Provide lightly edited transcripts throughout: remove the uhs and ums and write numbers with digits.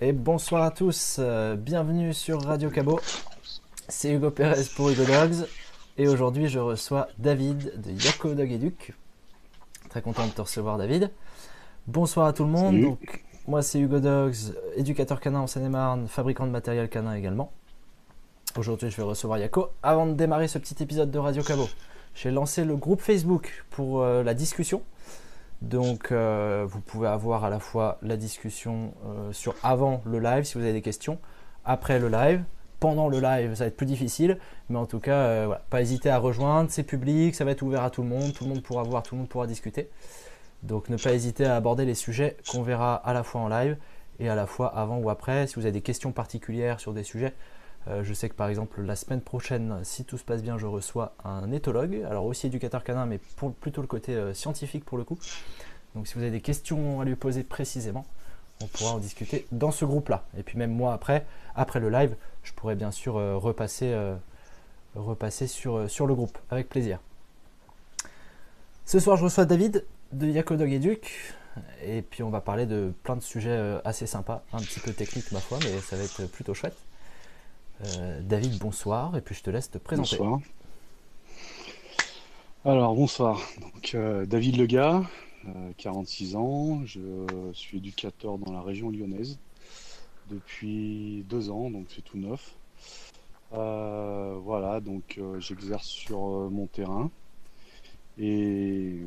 Et bonsoir à tous, bienvenue sur Radio Cabo. C'est Hugo Pérez pour Hugo Dogs. Et aujourd'hui, je reçois David de Yako Dog Educ. Très content de te recevoir, David. Bonsoir à tout le monde. Salut. Donc, moi, c'est Hugo Dogs, éducateur canin en Seine-et-Marne, fabricant de matériel canin également. Aujourd'hui, je vais recevoir Yako. Avant de démarrer ce petit épisode de Radio Cabo, j'ai lancé le groupe Facebook pour la discussion. Donc vous pouvez avoir à la fois la discussion sur avant le live si vous avez des questions, après le live, pendant le live ça va être plus difficile, mais en tout cas voilà, pas hésiter à rejoindre, c'est public, ça va être ouvert à tout le monde pourra voir, tout le monde pourra discuter. Donc ne pas hésiter à aborder les sujets qu'on verra à la fois en live et à la fois avant ou après. Si vous avez des questions particulières sur des sujets, je sais que par exemple la semaine prochaine, si tout se passe bien, je reçois un éthologue, alors aussi éducateur canin, mais pour plutôt le côté scientifique pour le coup. Donc si vous avez des questions à lui poser précisément, on pourra en discuter dans ce groupe-là. Et puis même moi après le live, je pourrais bien sûr repasser sur le groupe, avec plaisir. Ce soir, je reçois David de Yako Dog Educ. Et puis on va parler de plein de sujets assez sympas, un petit peu techniques ma foi, mais ça va être plutôt chouette. David, bonsoir, et puis je te laisse te présenter. Bonsoir. Alors, bonsoir. Donc, David Lega, 46 ans. Je suis éducateur dans la région lyonnaise depuis 2 ans, donc c'est tout neuf. Voilà, donc j'exerce sur mon terrain. Et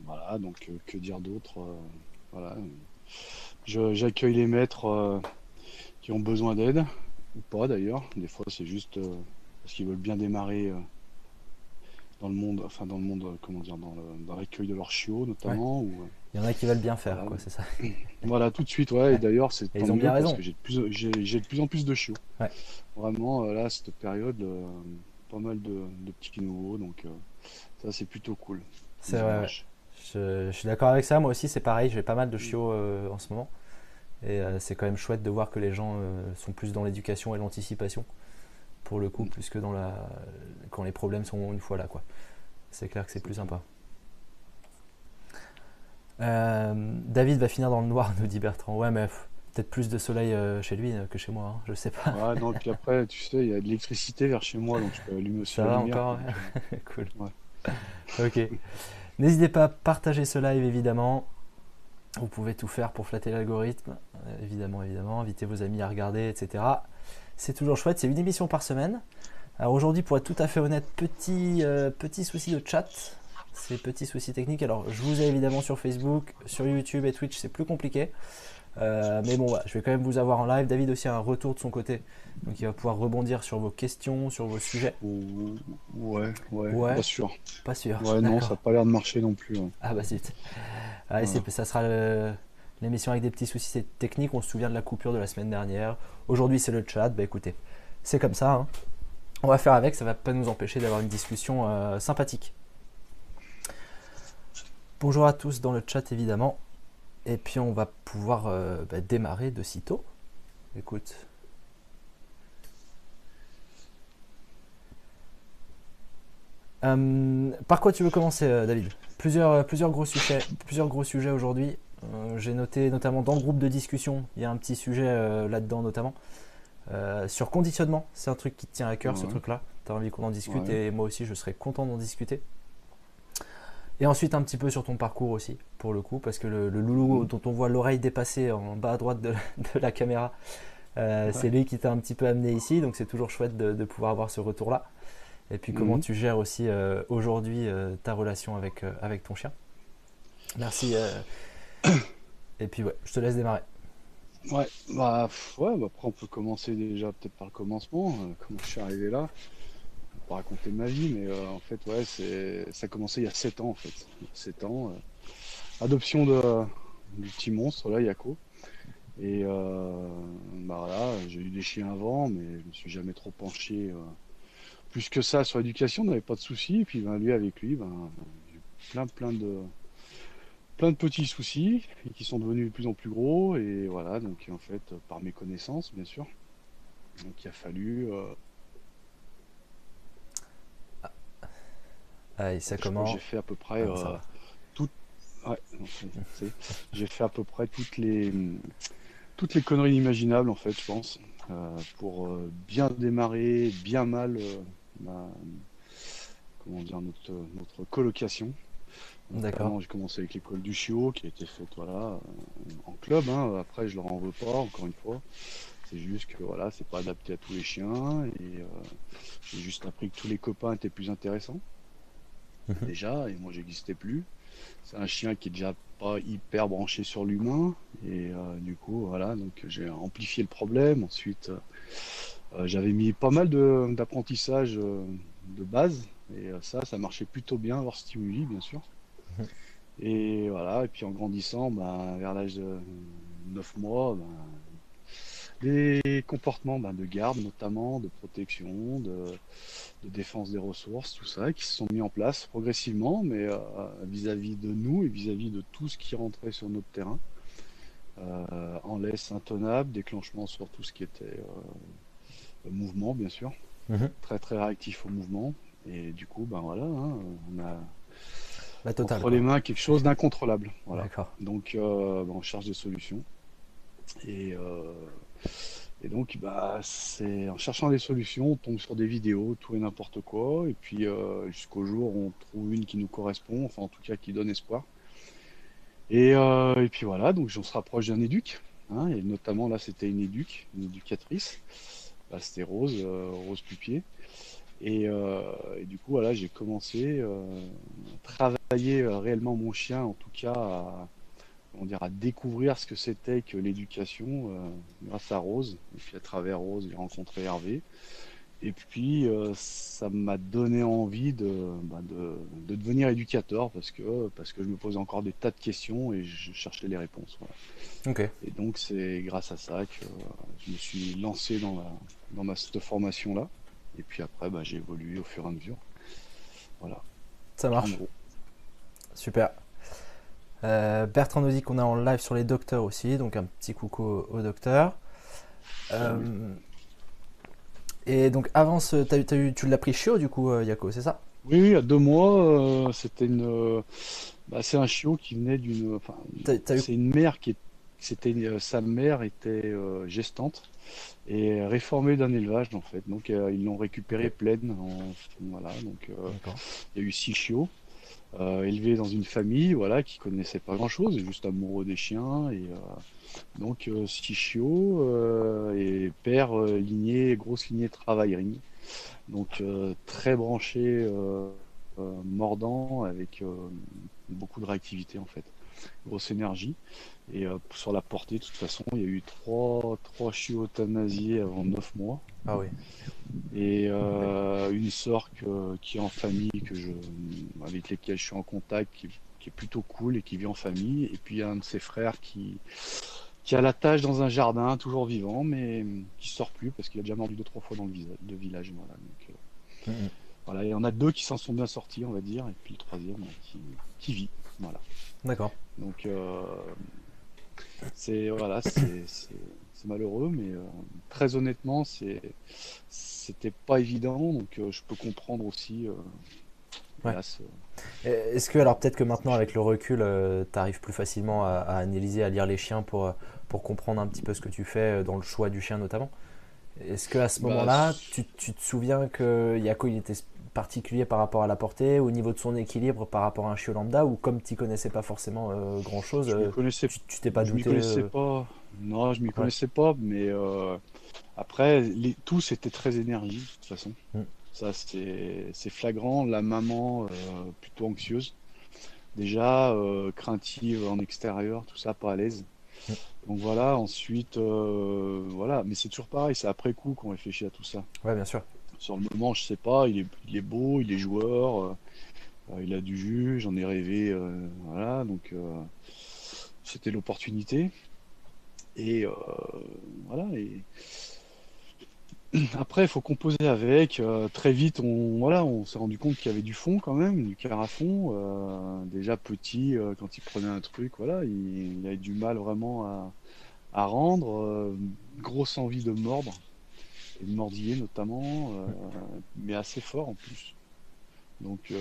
voilà, donc que dire d'autre voilà. J'accueille les maîtres qui ont besoin d'aide, ou pas d'ailleurs. Des fois, c'est juste parce qu'ils veulent bien démarrer. Dans le monde, enfin dans le monde, comment dire, dans l'accueil de leurs chiots Ouais. notamment. Ou, Il y en a qui veulent bien faire, voilà. quoi, c'est ça. Voilà, tout de suite, ouais. Et Ouais. d'ailleurs, c'est Et tant ils ont bien mieux parce raison. que j'ai de plus en plus de chiots. Ouais. Vraiment, là, cette période, pas mal de petits nouveaux, donc ça, c'est plutôt cool. C'est Ils vrai, ouais. émergent. Je suis d'accord avec ça, moi aussi c'est pareil, j'ai pas mal de chiots en ce moment. Et c'est quand même chouette de voir que les gens sont plus dans l'éducation et l'anticipation, pour le coup, Mm, plus que dans quand les problèmes sont une fois là, quoi. C'est clair que c'est c'est plus clair. sympa. David va finir dans le noir, nous dit Bertrand. Ouais, mais peut-être plus de soleil chez lui que chez moi, hein, je sais pas. Ouais, non, et puis après, tu sais, il y a de l'électricité vers chez moi, donc je peux allumer aussi Ça la va lumière. encore? Donc, Ouais. Cool. ouais. Ok. N'hésitez pas à partager ce live évidemment. Vous pouvez tout faire pour flatter l'algorithme, évidemment, évidemment. Invitez vos amis à regarder, etc. C'est toujours chouette, c'est une émission par semaine. Alors aujourd'hui, pour être tout à fait honnête, petit souci de chat, c'est petits soucis techniques. Alors je vous ai évidemment sur Facebook, sur YouTube et Twitch, c'est plus compliqué. Mais bon, voilà, je vais quand même vous avoir en live. David aussi a un retour de son côté, donc il va pouvoir rebondir sur vos questions, sur vos sujets. Ou- ouais, ouais, pas Ouais, sûr. pas sûr, Ouais, non, ça n'a d'accord. pas l'air de marcher non plus. Ouais. Ah bah zut. Ah, Voilà. ça sera l'émission avec des petits soucis techniques. On se souvient de la coupure de la semaine dernière. Aujourd'hui, c'est le chat. Bah écoutez, c'est comme ça, hein. On va faire avec, ça va pas nous empêcher d'avoir une discussion sympathique. Bonjour à tous dans le chat évidemment. Et puis on va pouvoir démarrer de sitôt. Écoute. Par quoi tu veux commencer, David? Plusieurs gros sujets aujourd'hui. J'ai noté notamment dans le groupe de discussion, il y a un petit sujet là-dedans notamment. Sur conditionnement, c'est un truc qui te tient à cœur, ce Ouais, truc-là. Tu as envie qu'on en discute ouais. et moi aussi je serais content d'en discuter. Et ensuite un petit peu sur ton parcours aussi, pour le coup, parce que le loulou Mm. dont on voit l'oreille dépassée en bas à droite de la caméra, Ouais. c'est lui qui t'a un petit peu amené ici, donc c'est toujours chouette de pouvoir avoir ce retour-là. Et puis comment Mhm. tu gères aussi aujourd'hui ta relation avec ton chien. Merci. Et puis ouais, je te laisse démarrer. Ouais, bah, ouais, bah, après on peut commencer déjà peut-être par le commencement, comment je suis arrivé là. Je vais pas raconter ma vie, mais en fait, ouais, ça a commencé il y a 7 ans en fait. Il y a 7 ans, adoption du petit monstre là, Yako. Et bah voilà, j'ai eu des chiens avant, mais je me suis jamais trop penché plus que ça sur l'éducation, on n'avait pas de soucis. Et puis ben, lui avec lui, ben, j'ai eu plein de petits soucis et qui sont devenus de plus en plus gros. Et voilà, donc en fait, par mes connaissances, bien sûr. Donc il a fallu, Allez, ça je crois que j'ai comment? fait à peu près Ah non, ça va. tout, ouais, non, j'ai fait à peu près toutes les conneries imaginables en fait, je pense, pour bien démarrer, bien mal, ma- comment dire, notre colocation. Donc, D'accord. clairement, j'ai commencé avec l'école du chiot qui a été faite voilà, en club, hein. Après, je leur en veux pas, encore une fois. C'est juste que voilà, c'est pas adapté à tous les chiens et j'ai juste appris que tous les copains étaient plus intéressants Mhm. déjà et moi j'existais plus. C'est un chien qui est déjà pas hyper branché sur l'humain et du coup voilà, donc j'ai amplifié le problème. Ensuite, j'avais mis pas mal d'apprentissage de base et ça marchait plutôt bien hors stimuli bien sûr. Mhm. Et voilà, et puis en grandissant, vers l'âge de 9 mois, des comportements de garde notamment, de protection, de défense des ressources, tout ça, qui se sont mis en place progressivement, mais vis-à-vis de nous et vis-à-vis de tout ce qui rentrait sur notre terrain. En laisse intenable, déclenchement sur tout ce qui était mouvement, bien sûr, Mhm. très très réactif au mouvement. Et du coup, ben voilà, hein, on a La totale, entre les quoi. mains quelque chose d'incontrôlable. Voilà. D'accord. Donc, on cherche des solutions. Et, euh, et donc, c'est en cherchant des solutions, on tombe sur des vidéos, tout et n'importe quoi. Et puis, jusqu'au jour où on trouve une qui nous correspond, enfin, en tout cas, qui donne espoir. Et puis voilà, donc on se rapproche d'un éduc. Hein, et notamment, là, c'était une éducatrice. Là, c'était Rose, Rose Pupier. Et du coup, voilà, j'ai commencé à travailler réellement mon chien, en tout cas, comment dire, à découvrir ce que c'était que l'éducation grâce à Rose. Et puis à travers Rose, j'ai rencontré Hervé. Et puis ça m'a donné envie de devenir éducateur parce que je me posais encore des tas de questions et je cherchais les réponses. Voilà. Ok. Et donc c'est grâce à ça que je me suis lancé dans cette formation-là. Et puis après, j'ai évolué au fur et à mesure. Voilà, Ça en marche. gros. Super. Bertrand nous dit qu'on est en live sur les docteurs aussi, donc un petit coucou au docteur. Salut. Euh, et donc avant tu l'as pris chiot du coup, Yako, c'est ça? Oui, oui, à 2 mois, c'est un chiot qui venait enfin, T'as eu. c'est une mère sa mère était gestante et réformée d'un élevage en fait. Donc ils l'ont Ok, récupérée pleine. Voilà, donc d'accord. il y a eu 6 chiots élevés dans une famille, voilà, qui connaissait pas grand-chose, juste amoureux des chiens et donc 6 chiots et père grosse lignée travaillerie. Donc très branché, mordant, avec beaucoup de réactivité en fait, grosse énergie. Et sur la portée, de toute façon, il y a eu trois chiots euthanasiés avant 9 mois. Ah oui. Et Ok. une sœur qui est en famille, avec lesquels je suis en contact, qui est plutôt cool et qui vit en famille. Et puis un de ses frères qui a la tâche dans un jardin, toujours vivant, mais qui sort plus parce qu'il a déjà mordu 2, 3 fois dans le village. Voilà, donc, Mhm. voilà, il y en a deux qui s'en sont bien sortis, on va dire, et puis le troisième qui vit. Voilà. D'accord. Donc voilà, c'est malheureux, mais très honnêtement, c'était pas évident, donc je peux comprendre aussi, Ouais. hélas, Est-ce que, alors peut-être que maintenant avec le recul, tu arrives plus facilement à analyser, à lire les chiens pour comprendre un petit peu ce que tu fais dans le choix du chien notamment. Est-ce qu'à ce bah, moment-là, tu te souviens que Yako il était particulier par rapport à la portée, au niveau de son équilibre par rapport à un chiot lambda, ou comme tu connaissais pas forcément grand-chose, je m'y connaissais, tu t'es pas je m'y douté connaissais pas. Non, je m'y ouais. connaissais pas, mais après, tous étaient très énergiques de toute façon. Mm. Ça, c'est flagrant. La maman, plutôt anxieuse. Déjà, craintive en extérieur, tout ça, pas à l'aise. Mm. Donc voilà, ensuite, voilà. Mais c'est toujours pareil, c'est après coup qu'on réfléchit à tout ça. Ouais, bien sûr. Sur le moment, je sais pas, il est beau, il est joueur, il a du jus, j'en ai rêvé, voilà. Donc c'était l'opportunité. Et voilà. Et après, il faut composer avec. Très vite, on s'est rendu compte qu'il y avait du fond quand même, du carafon. Déjà petit, quand il prenait un truc, voilà, il avait du mal vraiment à rendre. Grosse envie de mordre, et de mordiller notamment, mais assez fort en plus. Donc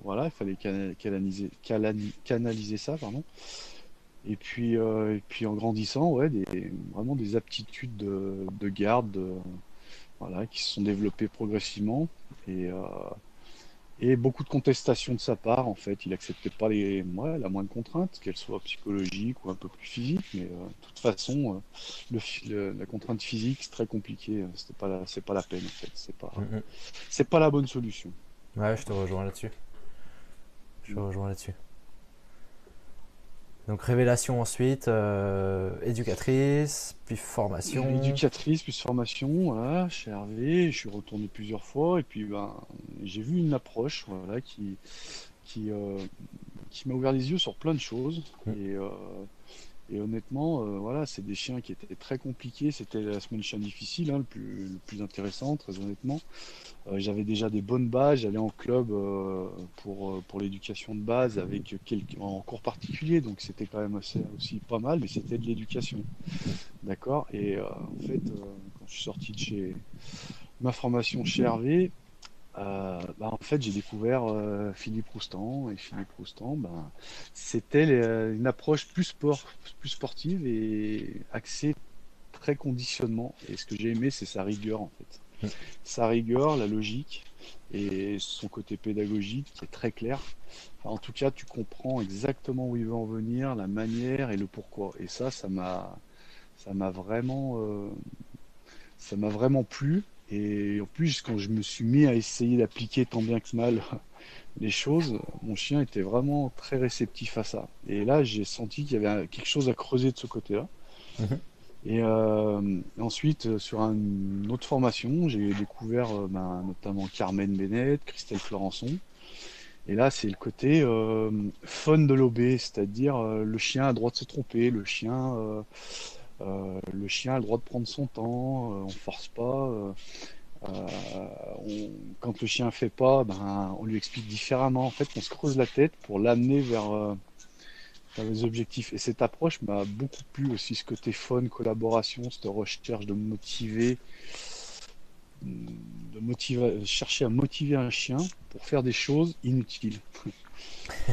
voilà, il fallait canaliser ça, pardon. Et puis en grandissant, ouais, vraiment des aptitudes de garde, voilà, qui se sont développées progressivement. Et, euh, et beaucoup de contestations de sa part, en fait. Il acceptait pas ouais, la moindre contrainte, qu'elle soit psychologique ou un peu plus physique. Mais de toute façon, la contrainte physique, c'est très compliqué. C'est pas la peine, en fait. Mhm. C'est pas la bonne solution. Ouais, je te rejoins là-dessus. Je te rejoins là-dessus. Donc révélation ensuite, éducatrice, puis formation. Éducatrice plus formation, voilà, chez Hervé, je suis retourné plusieurs fois et puis ben, j'ai vu une approche voilà, qui, euh, qui m'a ouvert les yeux sur plein de choses. Mm. Et honnêtement, voilà, c'est des chiens qui étaient très compliqués. C'était la semaine chien difficile, hein, le plus intéressant, très honnêtement. J'avais déjà des bonnes bases, j'allais en club pour l'éducation de base avec en cours particulier, donc c'était quand même aussi pas mal, mais c'était de l'éducation. D'accord. Et en fait, quand je suis sorti de chez ma formation chez Hervé, bah, en fait, j'ai découvert Philippe Roustan. Et Philippe Roustan, ben, c'était une approche plus sportive et axée très conditionnement. Et ce que j'ai aimé, c'est sa rigueur, en fait. Mm. Sa rigueur, la logique et son côté pédagogique qui est très clair. Enfin, en tout cas, tu comprends exactement où il veut en venir, la manière et le pourquoi. Et ça m'a ça m'a vraiment plu. Et en plus, quand je me suis mis à essayer d'appliquer tant bien que mal les choses, mon chien était vraiment très réceptif à ça. Et là, j'ai senti qu'il y avait quelque chose à creuser de ce côté-là. Mhm. Et ensuite, sur une autre formation, j'ai découvert ben, notamment Carmen Bennett, Christelle Florençon. Et là, c'est le côté fun de l'OB, c'est-à-dire le chien a le droit de se tromper, le chien a le droit de prendre son temps, on force pas. Quand le chien fait pas, ben, on lui explique différemment. En fait, on se creuse la tête pour l'amener vers les objectifs. Et cette approche m'a beaucoup plu aussi, ce côté fun, collaboration, cette recherche de chercher à motiver un chien pour faire des choses inutiles.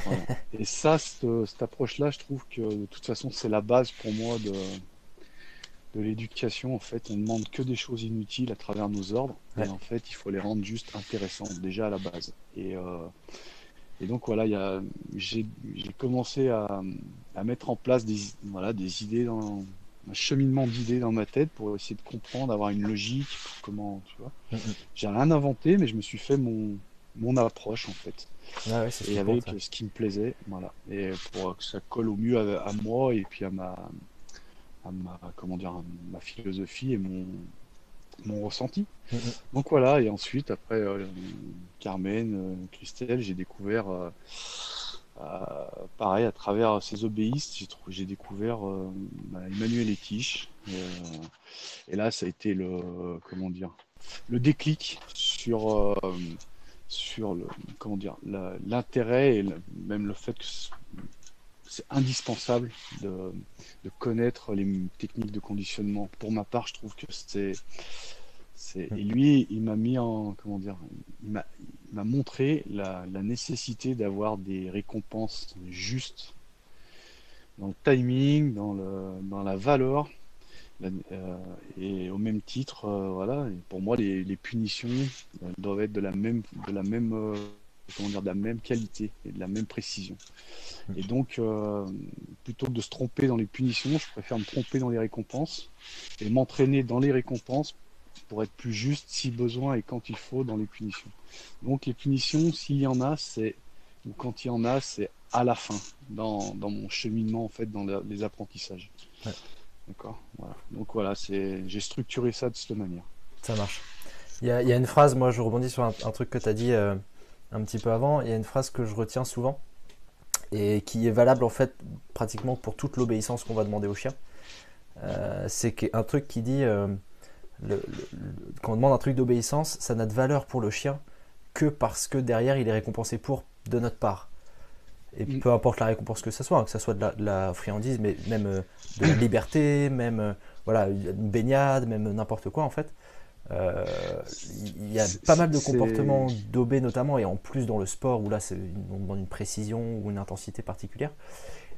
Voilà. Et ça, cette approche-là, je trouve que de toute façon, c'est la base pour moi de l'éducation. En fait, on ne demande que des choses inutiles à travers nos ordres. Ouais. Et en fait, il faut les rendre juste intéressantes, déjà à la base. Et donc, voilà, j'ai commencé à mettre en place voilà, des idées un cheminement d'idées dans ma tête pour essayer de comprendre, avoir une logique, comment, tu vois. Mhm. J'ai rien inventé, mais je me suis fait mon approche, en fait. Ah ouais, c'est ce Et qui compte. avec ce qui me plaisait, voilà. Et pour que ça colle au mieux à moi et puis comment dire, à ma philosophie et mon ressenti. Mhm. Donc voilà, et ensuite, après Carmen, Christelle, j'ai découvert, pareil, à travers ces obéistes, j'ai découvert bah, Emmanuel Etiche. Et là, ça a été comment dire, le déclic sur comment dire, l'intérêt et même le fait que c'est indispensable de connaître les techniques de conditionnement. Pour ma part, je trouve que et lui, il m'a mis en, comment dire, il m'a montré la nécessité d'avoir des récompenses justes dans le timing, dans la valeur. La- euh, et au même titre, voilà, et pour moi, les punitions doivent être de la même, comment dire, de la même qualité et de la même précision. Et donc, plutôt que de se tromper dans les punitions, je préfère me tromper dans les récompenses et m'entraîner dans les récompenses pour être plus juste si besoin et quand il faut dans les punitions. Donc, les punitions, s'il y en a, ou quand il y en a, c'est à la fin, dans mon cheminement, en fait, dans les apprentissages. Ouais, D'accord? Voilà. Donc voilà, j'ai structuré ça de cette manière. ça marche. Il y a une phrase, moi je rebondis sur un truc que tu as dit un petit peu avant. Il y a une phrase que je retiens souvent et qui est valable en fait pratiquement pour toute l'obéissance qu'on va demander au chien. C'est un truc qui dit quand on demande un truc d'obéissance, ça n'a de valeur pour le chien que parce que derrière il est récompensé pour de notre part. Et Mm. peu importe la récompense que ce soit, hein, que ce soit de la friandise, mais même de la liberté, même voilà, une baignade, même n'importe quoi en fait. Euh, il y a pas mal de comportements d'obé notamment, et en plus dans le sport où là on demande une précision ou une intensité particulière.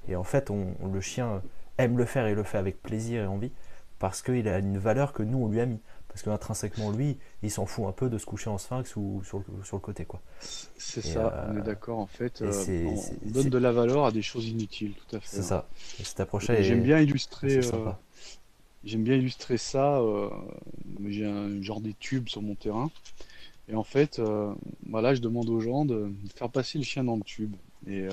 Et en fait, le chien aime le faire et le fait avec plaisir et envie parce qu'il a une valeur que nous, on lui a mis. Parce qu'intrinsèquement, lui, il s'en fout un peu de se coucher en sphinx ou sur le côté, quoi. C'est Et, ça, on est d'accord. En fait, et on donne de la valeur à des choses inutiles, tout à fait. c'est Ouais. ça. Et cette approche-là Et est assez illustrer, sympa. j'aime bien illustrer ça. J'ai un genre des tubes sur mon terrain. Et en fait, voilà, je demande aux gens de faire passer le chien dans le tube. Et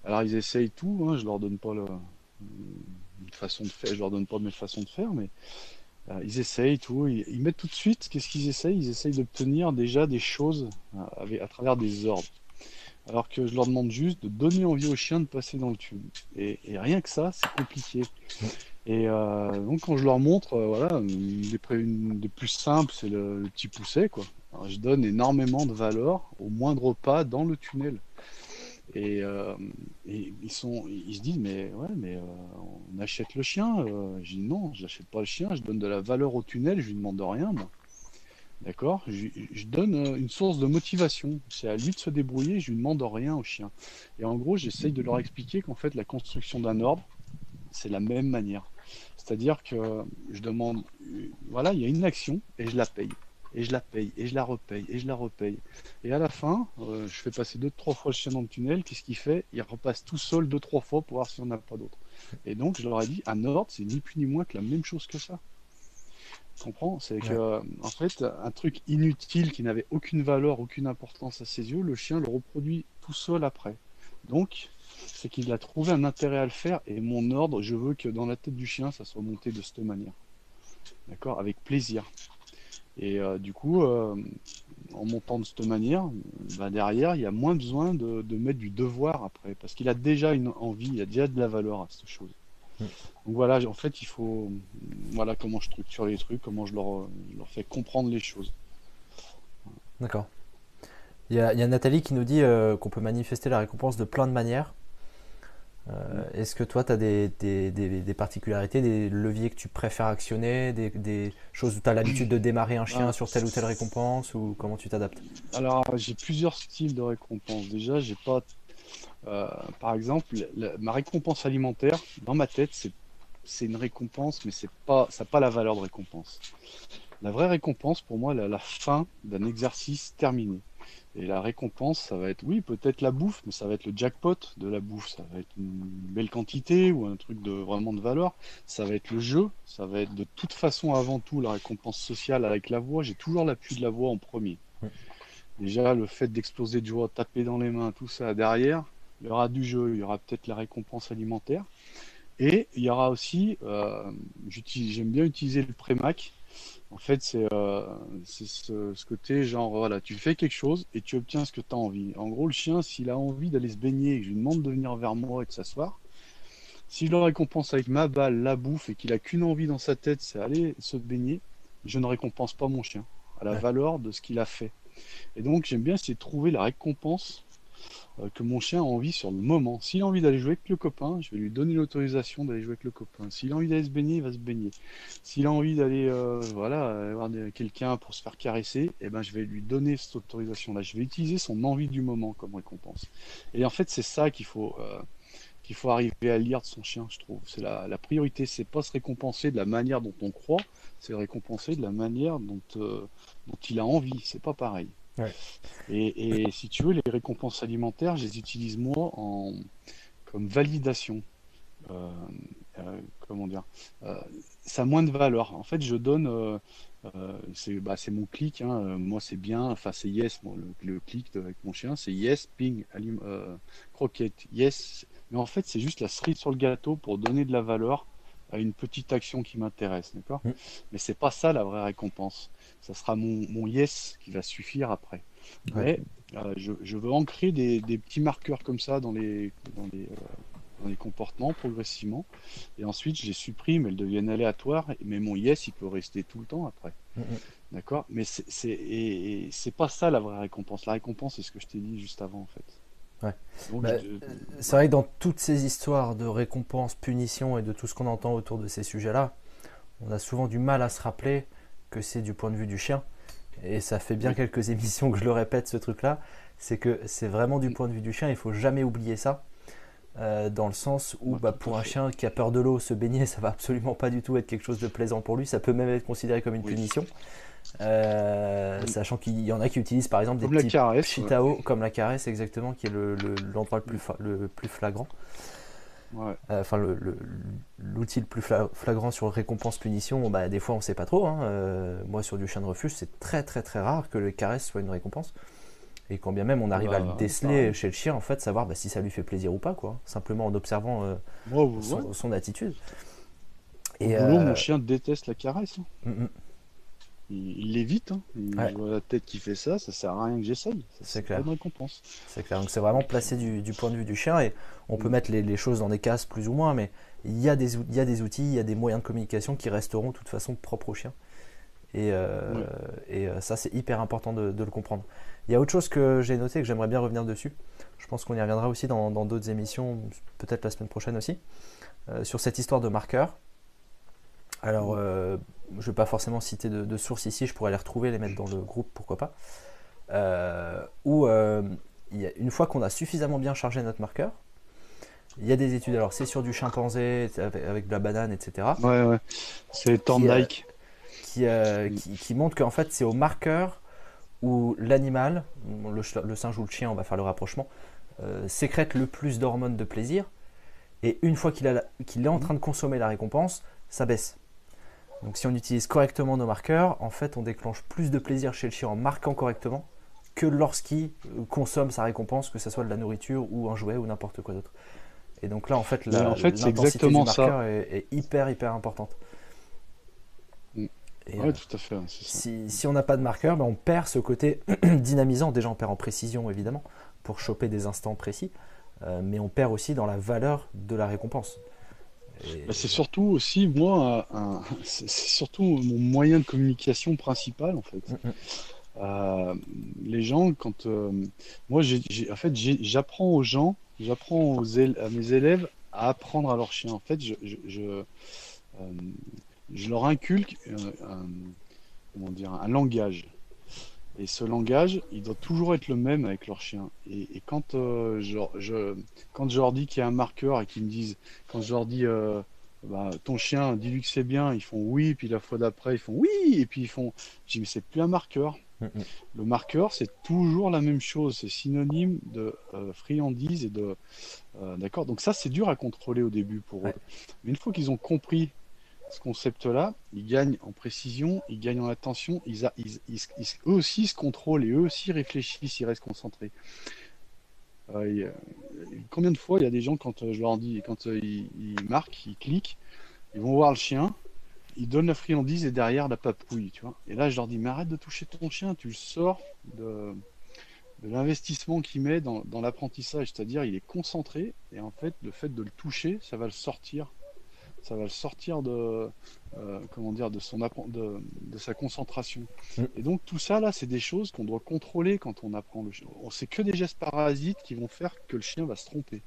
alors, ils essayent tout, hein, je leur donne pas une façon de faire, je leur donne pas mes façons de faire, mais ils essayent tout. Ils mettent tout de suite, qu'est-ce qu'ils essayent? Ils essayent d'obtenir déjà des choses à travers des ordres. Alors que je leur demande juste de donner envie au chien de passer dans le tube. Et rien que ça, c'est compliqué. Et donc quand je leur montre, voilà, une des plus simples, c'est le petit pousset, quoi. Alors, je donne énormément de valeur au moindre pas dans le tunnel. Et, euh, et ils se disent, mais ouais, mais on achète le chien. Je dis non, je n'achète pas le chien, je donne de la valeur au tunnel, je lui demande rien, moi. D'accord? Je donne une source de motivation. C'est à lui de se débrouiller, je lui demande rien au chien. Et en gros, j'essaye de leur expliquer qu'en fait, la construction d'un ordre, c'est la même manière. C'est-à-dire que je demande, voilà, il y a une action et je la paye. Et je la paye, et je la repaye, et je la repaye. Et à la fin, je fais passer deux, trois fois le chien dans le tunnel. Qu'est-ce qu'il fait? Il repasse tout seul deux, trois fois pour voir s'il n'y en a pas d'autres. Et donc, je leur ai dit, un ordre, c'est ni plus ni moins que la même chose que ça. Tu comprends? C'est Ouais. que, en fait, un truc inutile qui n'avait aucune valeur, aucune importance à ses yeux, le chien le reproduit tout seul après. Donc, c'est qu'il a trouvé un intérêt à le faire. Et mon ordre, je veux que dans la tête du chien, ça soit monté de cette manière. D'accord? Avec plaisir. Et du coup, en montant de cette manière, bah, derrière, il y a moins besoin de mettre du devoir après. Parce qu'il a déjà une envie, il a déjà de la valeur à cette chose. Mm. Donc voilà, en fait, il faut. Voilà comment je structure les trucs, comment je leur fais comprendre les choses. D'accord. Il y a Nathalie qui nous dit qu'on peut manifester la récompense de plein de manières. Mm. Est-ce que toi, tu as des particularités, des leviers que tu préfères actionner, des choses où tu as l'habitude de démarrer un chien Ben, sur telle ou telle récompense, ou comment tu t'adaptes? alors, j'ai plusieurs styles de récompense. Déjà, j'ai pas. Par exemple, ma récompense alimentaire, dans ma tête, c'est une récompense, mais ça n'a pas la valeur de récompense. La vraie récompense, pour moi, la fin d'un exercice terminé. Et la récompense, ça va être, oui, peut-être la bouffe, mais ça va être le jackpot de la bouffe. Ça va être une belle quantité ou un truc de vraiment de valeur. Ça va être le jeu. Ça va être de toute façon, avant tout, la récompense sociale avec la voix. J'ai toujours l'appui de la voix en premier. Déjà, le fait d'exploser de joie, taper dans les mains, tout ça derrière, il y aura du jeu, il y aura peut-être la récompense alimentaire. Et il y aura aussi, j'aime bien utiliser le prémac. En fait, c'est ce côté genre, voilà, tu fais quelque chose et tu obtiens ce que tu as envie. En gros, le chien, s'il a envie d'aller se baigner et que je lui demande de venir vers moi et de s'asseoir, si je le récompense avec ma balle, la bouffe et qu'il a qu'une envie dans sa tête, c'est aller se baigner, je ne récompense pas mon chien à la Ouais. valeur de ce qu'il a fait. Et donc, j'aime bien essayer de trouver la récompense que mon chien a envie sur le moment. S'il a envie d'aller jouer avec le copain, je vais lui donner l'autorisation d'aller jouer avec le copain. S'il a envie d'aller se baigner, il va se baigner. S'il a envie d'aller voilà, voir quelqu'un pour se faire caresser, eh ben, je vais lui donner cette autorisation-là. Je vais utiliser son envie du moment comme récompense. Et en fait, c'est ça qu'il faut arriver à lire de son chien, je trouve. C'est la priorité, c'est pas se récompenser de la manière dont on croit, c'est récompenser de la manière dont il a envie. C'est pas pareil. Ouais. Et si tu veux, les récompenses alimentaires, je les utilise moi comme validation. Euh, comment dire? Euh, Ça a moins de valeur. En fait, je donne, c'est mon clic, hein, moi, c'est bien. Enfin, c'est yes. Bon, le clic avec mon chien, c'est yes, ping, croquette, yes. Mais en fait, c'est juste la cerise sur le gâteau pour donner de la valeur à une petite action qui m'intéresse, d'accord? Mm. Mais c'est pas ça la vraie récompense. Ça sera mon yes qui va suffire après. Ouais. Mais je veux ancrer des petits marqueurs comme ça dans les comportements progressivement. Et ensuite, je les supprime, elles deviennent aléatoires. Mais mon yes, il peut rester tout le temps après. Mm, mm. D'accord? Mais et c'est pas ça la vraie récompense. La récompense, c'est ce que je t'ai dit juste avant, en fait. Ouais. Donc, Bah, c'est vrai que dans toutes ces histoires de récompenses, punitions et de tout ce qu'on entend autour de ces sujets-là, on a souvent du mal à se rappeler que c'est du point de vue du chien. Et ça fait bien oui. quelques émissions que je le répète, ce truc-là. C'est que c'est vraiment du point de vue du chien, il faut jamais oublier ça. dans le sens où Ouais, tout pour à un fait. chien qui a peur de l'eau, se baigner, ça va absolument pas du tout être quelque chose de plaisant pour lui. Ça peut même être considéré comme une Oui. punition. Mm. Sachant qu'il y en a qui utilisent par exemple des Comme la petits caresse, ouais. pchitao comme la caresse exactement, qui est l'endroit Mm. le plus flagrant. Ouais. Enfin l'outil le plus flagrant sur récompense-punition, bah, des fois on sait pas trop. Hein. Moi sur du chien de refuge, c'est très très très rare que les caresses soient une récompense. Et quand bien même on Ah arrive à le bah, déceler pareil. chez le chien, en fait, savoir si ça lui fait plaisir ou pas, quoi. Simplement en observant Moi, ouais. son attitude. Au Et boulot, mon chien déteste la caresse, hein. mm, mm, Il l'évite, hein. ouais, Je vois la tête qui fait ça sert à rien que j'essaye. c'est C'est pas clair. une récompense. C'est clair. Donc c'est vraiment Donc, placé du point de vue du chien et on peut mm, mettre les choses dans des cases plus ou moins, mais il y a des outils, il y a des moyens de communication qui resteront de toute façon propres au chien. Et, ouais. ça, c'est hyper important de le comprendre. Il y a autre chose que j'ai noté et que j'aimerais bien revenir dessus. Je pense qu'on y reviendra aussi dans d'autres émissions, peut-être la semaine prochaine aussi, sur cette histoire de marqueur. Alors, Mm. je ne vais pas forcément citer de sources ici, je pourrais les retrouver, les mettre dans le groupe, pourquoi pas. Où une fois qu'on a suffisamment bien chargé notre marqueur, il y a des études, alors c'est sur du chimpanzé avec de la banane, etc., Ouais, ouais. C'est qui, Thorndike. Mm. qui montrent qu'en fait c'est au marqueur où l'animal, le singe ou le chien, on va faire le rapprochement, sécrète le plus d'hormones de plaisir, et une fois qu'il est en Mm. train de consommer la récompense, ça baisse. Donc si on utilise correctement nos marqueurs, en fait on déclenche plus de plaisir chez le chien en marquant correctement que lorsqu'il consomme sa récompense, que ce soit de la nourriture ou un jouet ou n'importe quoi d'autre. Et donc là en fait Mais en fait, c'est l'intensité du exactement ça. marqueur est hyper hyper importante. Mm. Et Ouais, tout à fait, hein, c'est ça. si on n'a pas de marqueur, ben on perd ce côté dynamisant. Déjà on perd en précision évidemment pour choper des instants précis, mais on perd aussi dans la valeur de la récompense. Et Bah, c'est voilà. surtout aussi, moi, c'est surtout mon moyen de communication principal, en fait. Mm, mm. Euh, les gens, quand moi, en fait, j'apprends aux gens, à mes élèves à apprendre à leur chien. En fait, euh, je leur inculque comment dire, un langage. Et ce langage, il doit toujours être le même avec leur chien. Et quand, quand je leur dis qu'il y a un marqueur et qu'ils me disent, quand je leur dis, bah, ton chien, dis-lui que c'est bien, ils font oui, puis la fois d'après, ils font oui, et puis ils font, je dis, mais c'est plus un marqueur. Mm, mm. Le marqueur, c'est toujours la même chose, c'est synonyme de friandise et de, d'accord. Donc ça, c'est dur à contrôler au début pour eux. Ouais. Mais une fois qu'ils ont compris ce concept-là, ils gagnent en précision, ils gagnent en attention, eux aussi se contrôlent et eux aussi réfléchissent, ils restent concentrés. Euh, combien de fois il y a des gens, quand je leur dis, quand ils marquent, ils cliquent, ils vont voir le chien, ils donnent la friandise et derrière la papouille, tu vois. Et là, je leur dis, mais arrête de toucher ton chien, tu le sors de, de l'investissement qu'il met dans l'apprentissage, c'est-à-dire il est concentré et en fait de le toucher, ça va le sortir de, comment dire, de sa concentration. Mm. Et donc tout ça là, c'est des choses qu'on doit contrôler quand on apprend le chien. C'est que des gestes parasites qui vont faire que le chien va se tromper.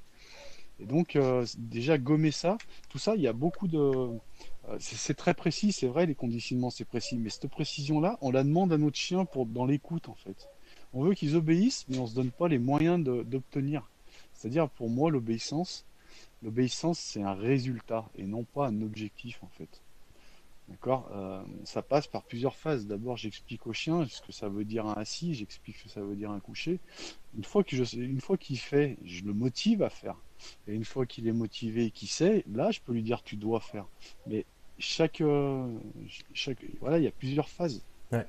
Et donc déjà gommer ça, tout ça, il y a beaucoup de, c'est très précis, c'est vrai, les conditionnements c'est précis, mais cette précision là, on la demande à notre chien pour dans l'écoute en fait. On veut qu'ils obéissent, mais on se donne pas les moyens d'obtenir. C'est-à-dire pour moi l'obéissance, c'est un résultat et non pas un objectif en fait. D'accord. Ça passe par plusieurs phases. D'abord, j'explique au chien ce que ça veut dire un assis, j'explique ce que ça veut dire un couché. Une fois qu'il fait, je le motive à faire. Et une fois qu'il est motivé et qu'il sait, là, je peux lui dire tu dois faire. Mais chaque, voilà, il y a plusieurs phases. Ouais.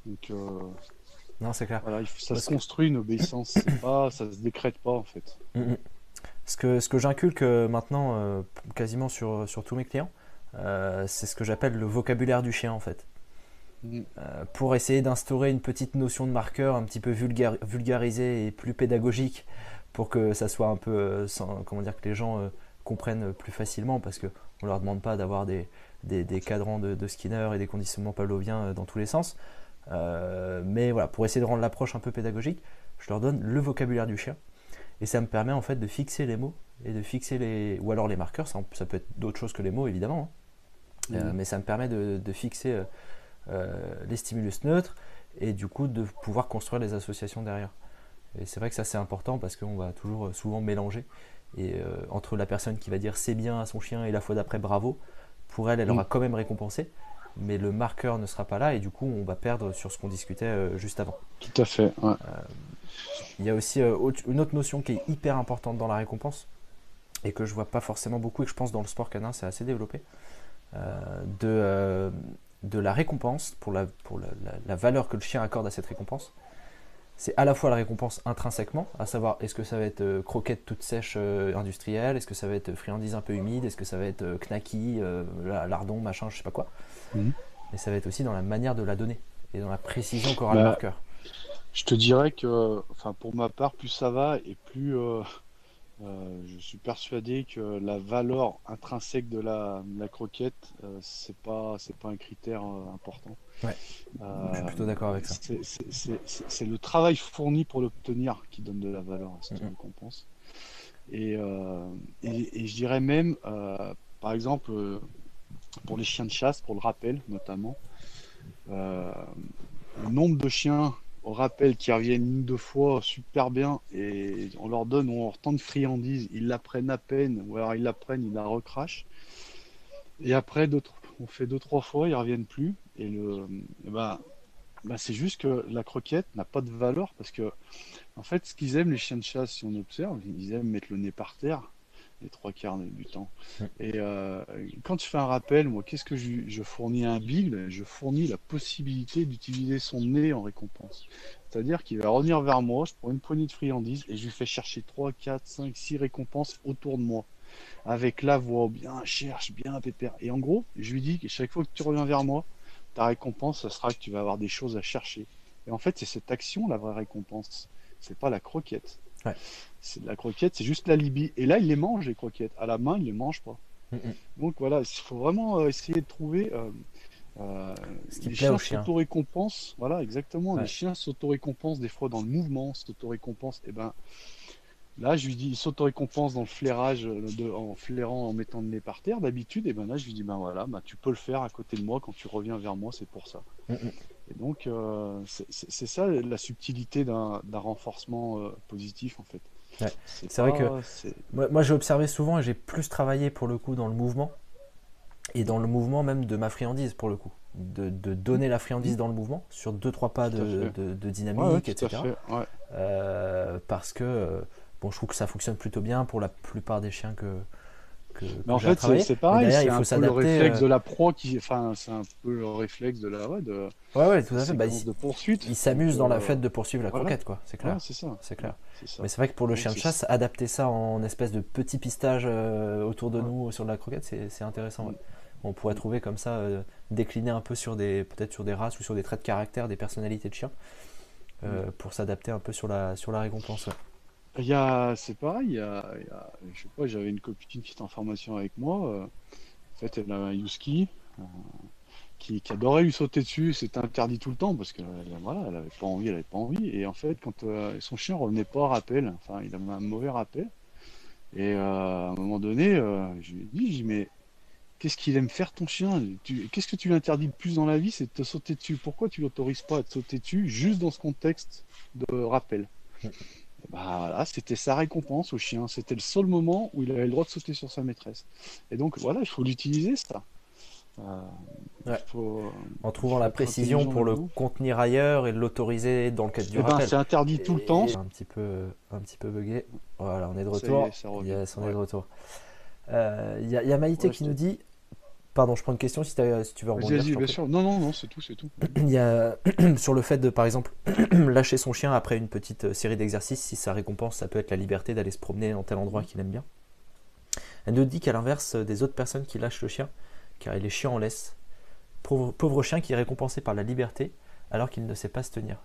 Donc Non, c'est clair. voilà, ça se Parce que, construit une obéissance. C'est pas, ça se décrète pas en fait. mm, mm. Ce que j'inculque maintenant quasiment sur tous mes clients, c'est ce que j'appelle le vocabulaire du chien en fait. Mm. Pour essayer d'instaurer une petite notion de marqueur un petit peu vulgarisée et plus pédagogique pour que ça soit un peu, comment dire, que les gens comprennent plus facilement parce qu'on ne leur demande pas d'avoir des cadrans de Skinner et des conditionnements pavloviens dans tous les sens. Mais voilà, pour essayer de rendre l'approche un peu pédagogique, je leur donne le vocabulaire du chien et ça me permet en fait de fixer les mots et de fixer ou alors les marqueurs, ça peut être d'autres choses que les mots évidemment, hein. Mm. Mais ça me permet de fixer les stimulus neutres et du coup de pouvoir construire les associations derrière. Et c'est vrai que ça c'est important parce qu'on va toujours souvent mélanger Et entre la personne qui va dire c'est bien à son chien et la fois d'après bravo, pour elle, elle aura quand même récompensé, mais le marqueur ne sera pas là et du coup on va perdre sur ce qu'on discutait juste avant. Tout à fait. Ouais. Il y a aussi une autre notion qui est hyper importante dans la récompense et que je vois pas forcément beaucoup et que je pense dans le sport canin c'est assez développé, de la récompense, pour la valeur que le chien accorde à cette récompense. C'est à la fois la récompense intrinsèquement, à savoir est-ce que ça va être croquette toute sèche industrielle, est-ce que ça va être friandise un peu humide, est-ce que ça va être knacky, lardon, machin, je sais pas quoi. Mais ça va être aussi dans la manière de la donner et dans la précision qu'aura le marqueur. Je te dirais que, enfin, pour ma part, plus ça va et plus je suis persuadé que la valeur intrinsèque de la croquette, c'est pas un critère important. Ouais, je suis plutôt d'accord avec ça. C'est le travail fourni pour l'obtenir qui donne de la valeur à cette récompense. Et je dirais même, par exemple, pour les chiens de chasse, pour le rappel notamment, le nombre de chiens au rappel qui reviennent une ou deux fois super bien et on leur donne tant de friandises, ils la prennent à peine, ou alors ils la prennent, ils la recrachent. Et après, on fait deux, trois fois, ils reviennent plus. Et c'est juste que la croquette n'a pas de valeur parce que, en fait, ce qu'ils aiment, les chiens de chasse, si on observe, ils aiment mettre le nez par terre les trois quarts du temps. Et quand je fais un rappel, moi, qu'est-ce que je fournis à un beagle? Je fournis la possibilité d'utiliser son nez en récompense. C'est-à-dire qu'il va revenir vers moi, je prends une poignée de friandises et je lui fais chercher 3, 4, 5, 6 récompenses autour de moi. Avec la voix, bien, cherche, bien, pépère. Et en gros, je lui dis que chaque fois que tu reviens vers moi, ta récompense, ça sera que tu vas avoir des choses à chercher. Et en fait, c'est cette action, la vraie récompense. C'est pas la croquette. Ouais. La croquette, c'est juste l'alibi. Et là, il les mange, les croquettes. À la main, il les mange pas. Donc voilà, il faut vraiment essayer de trouver. Les chiens s'auto-récompensent. Voilà, exactement. Les chiens s'auto-récompensent des fois dans le mouvement, s'auto-récompensent. Et ben là, je lui dis, il s'auto-récompense dans le flairage, en flairant, en mettant le nez par terre d'habitude. Et ben là, je lui dis, ben voilà, tu peux le faire à côté de moi quand tu reviens vers moi, c'est pour ça. Et donc, c'est ça la subtilité d'un renforcement positif en fait. Ouais. C'est vrai que moi j'ai observé souvent et j'ai plus travaillé pour le coup dans le mouvement et dans le mouvement même de ma friandise pour le coup. De donner la friandise dans le mouvement sur 2-3 pas de dynamique, etc. Parce que bon, je trouve que ça fonctionne plutôt bien pour la plupart des chiens que mais en fait, c'est pareil, c'est un peu le réflexe de la proie c'est un peu le réflexe de la tout à fait. De poursuite. Il s'amuse dans la fête de poursuivre la croquette, quoi. C'est clair. C'est ça. C'est clair. Mais c'est vrai que pour le chien de chasse, adapter ça en espèce de petit pistage autour de nous sur la croquette, c'est intéressant. On pourrait trouver comme ça, décliner un peu peut-être sur des races ou sur des traits de caractère, des personnalités de chiens, pour s'adapter un peu sur la récompense. C'est pareil, je sais pas, j'avais une copine qui était en formation avec moi. En fait, elle a un husky qui adorait lui sauter dessus. C'était interdit tout le temps parce qu'elle elle avait pas envie. Et en fait, quand son chien revenait pas à rappel, enfin, il avait un mauvais rappel. Et à un moment donné, je lui ai dit, mais qu'est-ce qu'il aime faire ton chien? Qu'est-ce que tu lui interdis le plus dans la vie? C'est de te sauter dessus. Pourquoi tu l'autorises pas à te sauter dessus juste dans ce contexte de rappel? Voilà, c'était sa récompense au chien. C'était le seul moment où il avait le droit de sauter sur sa maîtresse. Et donc voilà, il faut l'utiliser ça. En trouvant la précision pour le contenir ailleurs et l'autoriser dans le cadre du rappel. C'est interdit tout le temps. Un petit peu bugué. Voilà, on est de retour. On est de retour. Il y a Maïté qui nous dit. Pardon, je prends une question si tu veux rebondir. Vas-y, bien sûr. Non, c'est tout. Il y a sur le fait de, par exemple, lâcher son chien après une petite série d'exercices, si sa récompense, ça peut être la liberté d'aller se promener dans tel endroit qu'il aime bien. Elle nous dit qu'à l'inverse des autres personnes qui lâchent le chien, car il est chiant en laisse, pauvre chien qui est récompensé par la liberté alors qu'il ne sait pas se tenir.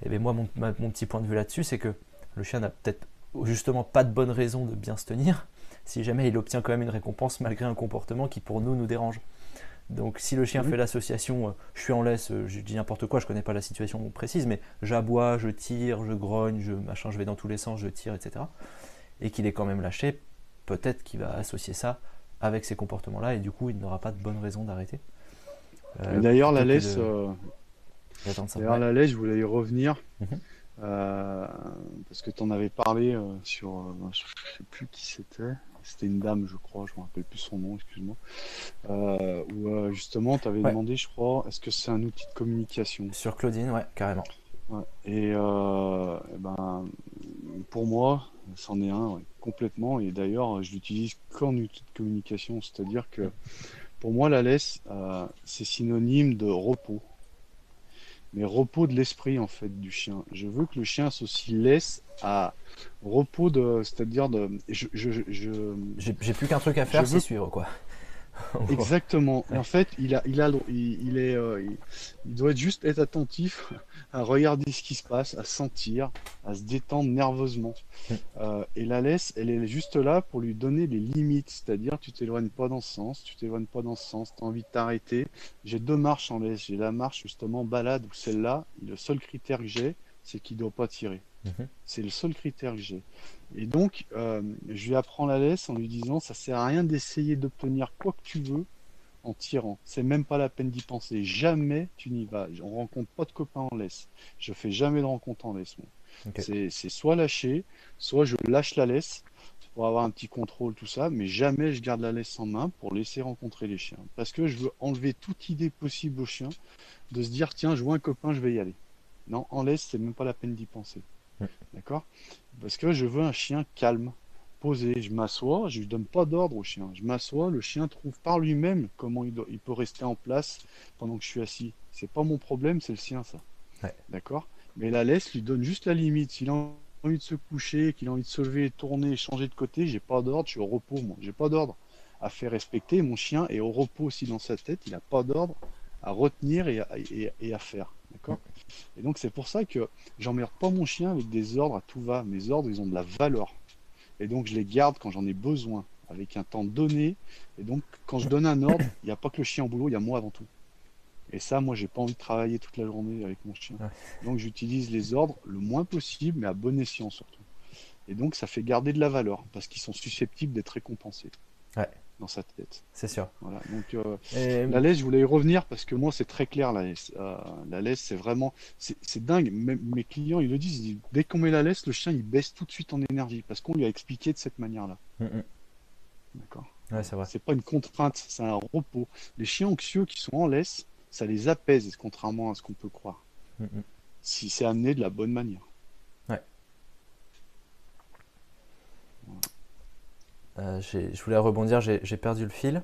Et bien moi, mon petit point de vue là-dessus, c'est que le chien n'a peut-être justement pas de bonne raison de bien se tenir, si jamais il obtient quand même une récompense malgré un comportement qui pour nous dérange. Donc si le chien fait l'association, je suis en laisse, je dis n'importe quoi, je connais pas la situation précise, mais j'aboie, je tire, je grogne, je vais dans tous les sens, je tire, etc. Et qu'il est quand même lâché, peut-être qu'il va associer ça avec ces comportements-là et du coup il n'aura pas de bonne raison d'arrêter. D'ailleurs la laisse, je voulais y revenir. Euh, Parce que tu en avais parlé sur, je sais plus qui c'était. C'était une dame, je crois, je me rappelle plus son nom, excuse-moi. Où justement, tu avais Ouais, demandé, je crois, est-ce que c'est un outil de communication? sur Claudine, ouais, carrément. Ouais. Et ben, pour moi, c'en est un, ouais, complètement. Et d'ailleurs, je l'utilise qu'en outil de communication. C'est-à-dire que pour moi, la laisse, c'est synonyme de repos. Mais repos de l'esprit, en fait, du chien. Je veux que le chien associe laisse à repos de, c'est-à-dire de, J'ai plus qu'un truc à je faire, c'est veux suivre, quoi. En gros. exactement. Et Ouais. en fait, il doit juste être attentif à regarder ce qui se passe, à sentir, à se détendre nerveusement. Mm. Et la laisse, elle est juste là pour lui donner les limites, c'est-à-dire tu t'éloignes pas dans ce sens, tu t'éloignes pas dans ce sens, tu as envie de t'arrêter. J'ai deux marches en laisse, j'ai la marche justement balade où celle-là, le seul critère que j'ai, c'est qu'il ne doit pas tirer. Mhm. C'est le seul critère que j'ai. Et donc, je lui apprends la laisse en lui disant, ça sert à rien d'essayer d'obtenir quoi que tu veux en tirant. C'est même pas la peine d'y penser. Jamais tu n'y vas. On rencontre pas de copains en laisse. Je fais jamais de rencontre en laisse, moi. Ok. C'est soit lâcher, soit je lâche la laisse pour avoir un petit contrôle, tout ça, mais jamais je garde la laisse en main pour laisser rencontrer les chiens. Parce que je veux enlever toute idée possible aux chiens de se dire, tiens, je vois un copain, je vais y aller. Non, en laisse, c'est même pas la peine d'y penser. Mm. D'accord? Parce que je veux un chien calme, posé. Je m'assois, je lui donne pas d'ordre au chien. Je m'assois, le chien trouve par lui-même comment il peut rester en place pendant que je suis assis. C'est pas mon problème, c'est le sien, ça. Ouais. D'accord? Mais la laisse lui donne juste la limite. S'il a envie de se coucher, qu'il a envie de se lever, tourner, changer de côté, j'ai pas d'ordre, je suis au repos, moi. J'ai pas d'ordre à faire respecter. Mon chien est au repos aussi dans sa tête, il n'a pas d'ordre à retenir et à faire. D'accord? Et donc c'est pour ça que j'emmerde pas mon chien avec des ordres à tout va. Mes ordres, ils ont de la valeur. Et donc je les garde quand j'en ai besoin, avec un temps donné. Et donc quand je donne un ordre, il n'y a pas que le chien au boulot, il y a moi avant tout. Et ça, moi, j'ai pas envie de travailler toute la journée avec mon chien. Ouais. Donc j'utilise les ordres le moins possible, mais à bon escient surtout. Et donc ça fait garder de la valeur, parce qu'ils sont susceptibles d'être récompensés Ouais, dans sa tête. c'est sûr. Voilà. Donc Et, la laisse, je voulais y revenir parce que moi, c'est très clair, la laisse. La laisse, c'est vraiment, c'est dingue. Même mes clients, ils le disent, ils disent, dès qu'on met la laisse, le chien, il baisse tout de suite en énergie parce qu'on lui a expliqué de cette manière-là. mm, mm. D'accord? Ouais, Voilà. c'est vrai. C'est pas une contrainte, c'est un repos. Les chiens anxieux qui sont en laisse, ça les apaise, contrairement à ce qu'on peut croire. Mm, mm. Si c'est amené de la bonne manière. Ouais. Je voulais rebondir, j'ai perdu le fil.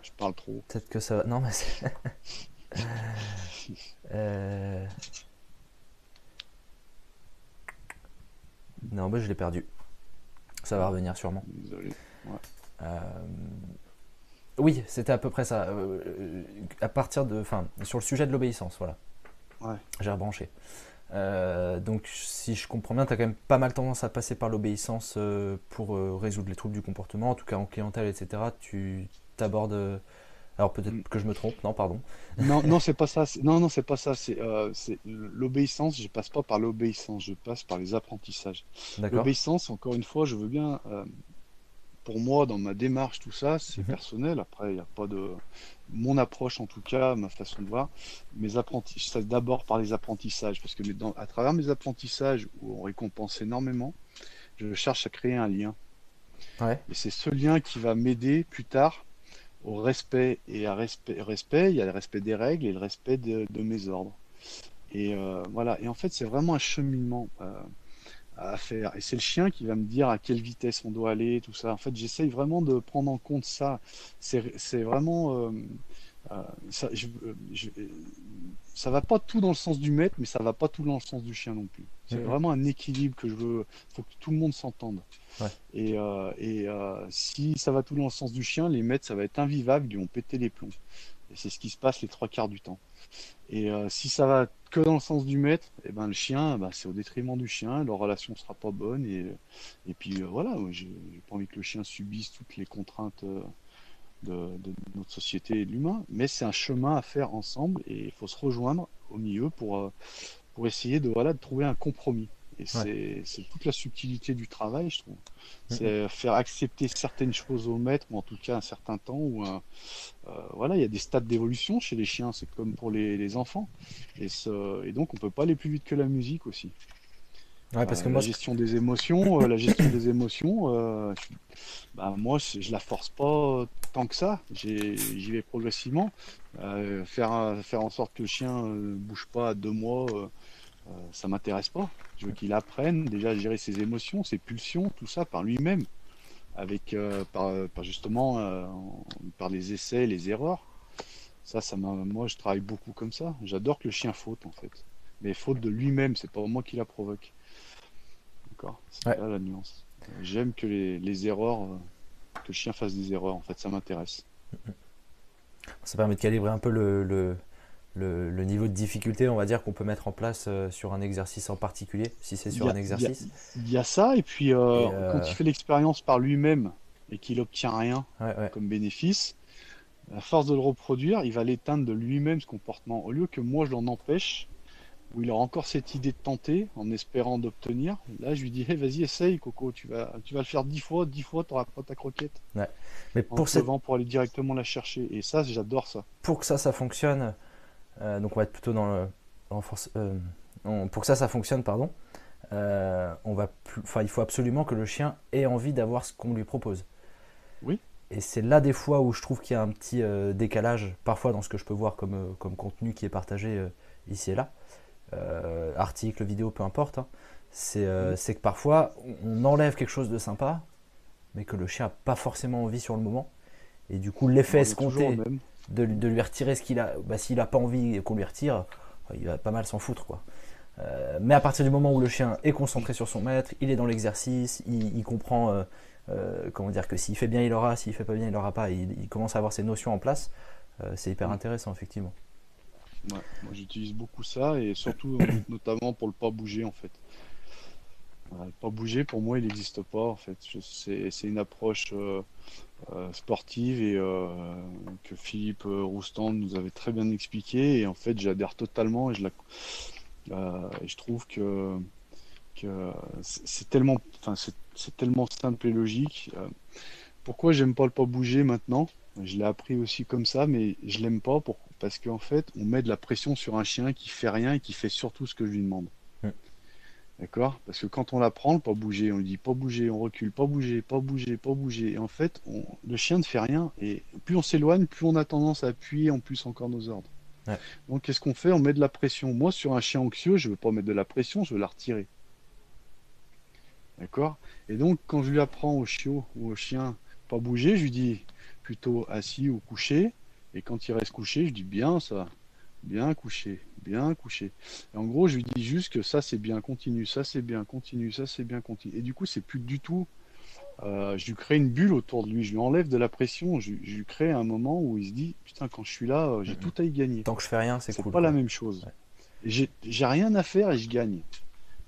Je parle trop. Peut-être que ça va. Non, mais c'est. Euh, Non, bah, je l'ai perdu. Ça va Ah, revenir sûrement. désolé. Ouais. Euh, Oui, c'était à peu près ça. À partir de. Enfin, sur le sujet de l'obéissance, voilà. Ouais. J'ai rebranché. Donc, si je comprends bien, tu as quand même pas mal tendance à passer par l'obéissance pour résoudre les troubles du comportement, en tout cas en clientèle, etc. Tu t'abordes. Alors, peut-être Mm. que je me trompe, non, pardon. Non, non, c'est pas ça. Non, non, c'est pas ça. C'est l'obéissance. Je passe pas par l'obéissance. Je passe par les apprentissages. D'accord. L'obéissance, encore une fois, je veux bien. Pour moi, dans ma démarche, tout ça, c'est Mhm. personnel. Après, il n'y a pas de. Mon approche, en tout cas, ma façon de voir, mes apprentissages, ça d'abord par les apprentissages, parce que à travers mes apprentissages, où on récompense énormément, je cherche à créer un lien. Ouais. Et c'est ce lien qui va m'aider plus tard au respect. Et à respect, il y a le respect des règles et le respect de mes ordres. Et voilà. Et en fait, c'est vraiment un cheminement à faire. Et c'est le chien qui va me dire à quelle vitesse on doit aller, tout ça. En fait, j'essaye vraiment de prendre en compte ça. C'est vraiment. Ça, ça va pas tout dans le sens du maître, mais ça va pas tout dans le sens du chien non plus. C'est Mhm. vraiment un équilibre que je veux. Faut que tout le monde s'entende. Ouais. Si ça va tout dans le sens du chien, les maîtres, ça va être invivable, ils vont péter les plombs. Et c'est ce qui se passe les trois quarts du temps. Et si ça va que dans le sens du maître, et ben le chien, bah, c'est au détriment du chien, leur relation sera pas bonne. Et puis voilà, moi, j'ai pas envie que le chien subisse toutes les contraintes de notre société et de l'humain, mais c'est un chemin à faire ensemble et il faut se rejoindre au milieu pour essayer de, voilà, de trouver un compromis. Et Ouais. c'est toute la subtilité du travail, je trouve. Mhm. C'est faire accepter certaines choses au maître, ou en tout cas un certain temps, voilà, il y a des stades d'évolution chez les chiens, c'est comme pour les enfants. Et donc on peut pas aller plus vite que la musique aussi. Ouais, parce que La moi, gestion des émotions, bah, moi, je la force pas tant que ça. J'y vais progressivement. Faire en sorte que le chien bouge pas à 2 mois, ça m'intéresse pas. Je veux qu'il apprenne déjà à gérer ses émotions, ses pulsions, tout ça par lui-même, par justement par les essais, les erreurs. Moi, je travaille beaucoup comme ça. J'adore que le chien faute en fait, mais faute de lui-même. C'est pas moi qui la provoque. D'accord? C'est ouais, là la nuance. J'aime que les erreurs, que le chien fasse des erreurs. En fait, ça m'intéresse. ça permet de calibrer un peu le niveau de difficulté, on va dire, qu'on peut mettre en place sur un exercice en particulier, si c'est Il sur y un a, il y a- exercice. il y a ça, et puis Et quand il fait l'expérience par lui-même et qu'il obtient rien ouais, ouais. comme bénéfice, à force de le reproduire, il va l'éteindre de lui-même ce comportement. Au lieu que moi je l'en empêche, où il aura encore cette idée de tenter en espérant d'obtenir, là je lui dis, hey, vas-y, essaye, Coco, tu vas le faire 10 fois, 10 fois, tu n'auras pas ta croquette Ouais. Mais en te levant pour aller directement la chercher. Et ça, j'adore ça. pour que ça fonctionne, donc on va être plutôt dans le pour que ça fonctionne, pardon, il faut absolument que le chien ait envie d'avoir ce qu'on lui propose. Oui, Et c'est là des fois où je trouve qu'il y a un petit décalage, parfois dans ce que je peux voir comme contenu qui est partagé ici et là, article, vidéo, peu importe. Hein. oui. C'est que parfois on enlève quelque chose de sympa, mais que le chien n'a pas forcément envie sur le moment. Et du coup, On en l'effet revient toujours au escompté même. de lui retirer ce qu'il a, bah, s'il n'a pas envie qu'on lui retire, il va pas mal s'en foutre, quoi. Mais à partir du moment où le chien est concentré sur son maître, il est dans l'exercice, il comprend comment dire que s'il fait bien il aura, s'il fait pas bien il aura pas, il commence à avoir ses notions en place, c'est hyper Mm. intéressant effectivement. Ouais, moi j'utilise beaucoup ça et surtout notamment pour le pas bouger en fait. Le pas bouger pour moi il n'existe pas en fait. C'est une approche sportive et que Philippe Roustan nous avait très bien expliqué et en fait j'adhère totalement et je trouve que c'est tellement, enfin, c'est tellement simple et logique. Pourquoi j'aime pas le pas bouger maintenant? Je l'ai appris aussi comme ça, mais je l'aime pas parce qu'en fait, on met de la pression sur un chien qui fait rien et qui fait surtout ce que je lui demande. Mm. D'accord? Parce que quand on l'apprend, le pas bouger, on lui dit pas bouger, on recule, pas bouger, pas bouger, pas bouger. Et en fait, le chien ne fait rien. Et plus on s'éloigne, plus on a tendance à appuyer en plus encore nos ordres. Ouais. Donc, qu'est-ce qu'on fait? On met de la pression. Moi, sur un chien anxieux, je veux pas mettre de la pression, je veux la retirer. D'accord? Et donc, quand je lui apprends au chiot ou au chien pas bouger, je lui dis plutôt assis ou couché. Et quand il reste couché, je dis bien ça, bien couché, bien couché. Et en gros, je lui dis juste que ça c'est bien, continue, ça c'est bien, continue, ça c'est bien, continue. Et du coup, c'est plus du tout. Je lui crée une bulle autour de lui, je lui enlève de la pression, je lui crée un moment où il se dit putain, quand je suis là, Mm, j'ai mm. tout à y gagner. Tant que je fais rien c'est C'est cool pas la quoi. même chose. Ouais. Et j'ai rien à faire et je gagne.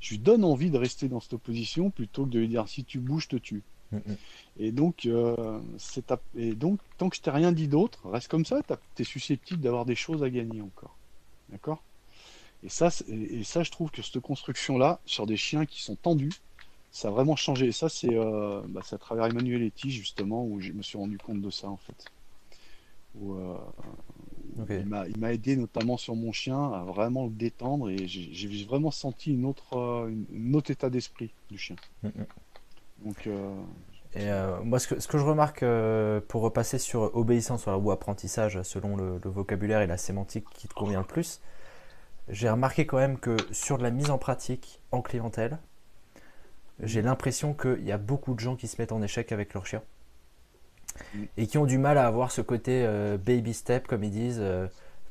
Je lui donne envie de rester dans cette position plutôt que de lui dire si tu bouges, je te tue. Mm, mm. Et donc, tant que je t'ai rien dit d'autre, reste comme ça, tu es susceptible d'avoir des choses à gagner encore. D'accord? Et ça, je trouve que cette construction-là, sur des chiens qui sont tendus, ça a vraiment changé. Et ça, c'est à travers Emmanuel Etty, justement, où je me suis rendu compte de ça, en fait. Où Ok. il m'a aidé, notamment sur mon chien, à vraiment le détendre. Et j'ai vraiment senti une autre état d'esprit du chien. Mm, mm. Donc, Et moi, ce que je remarque, pour repasser sur obéissance ou apprentissage selon le vocabulaire et la sémantique qui te convient le plus, j'ai remarqué quand même que sur de la mise en pratique en clientèle, j'ai mm, l'impression qu'il y a beaucoup de gens qui se mettent en échec avec leur chien mm, et qui ont du mal à avoir ce côté baby step, comme ils disent,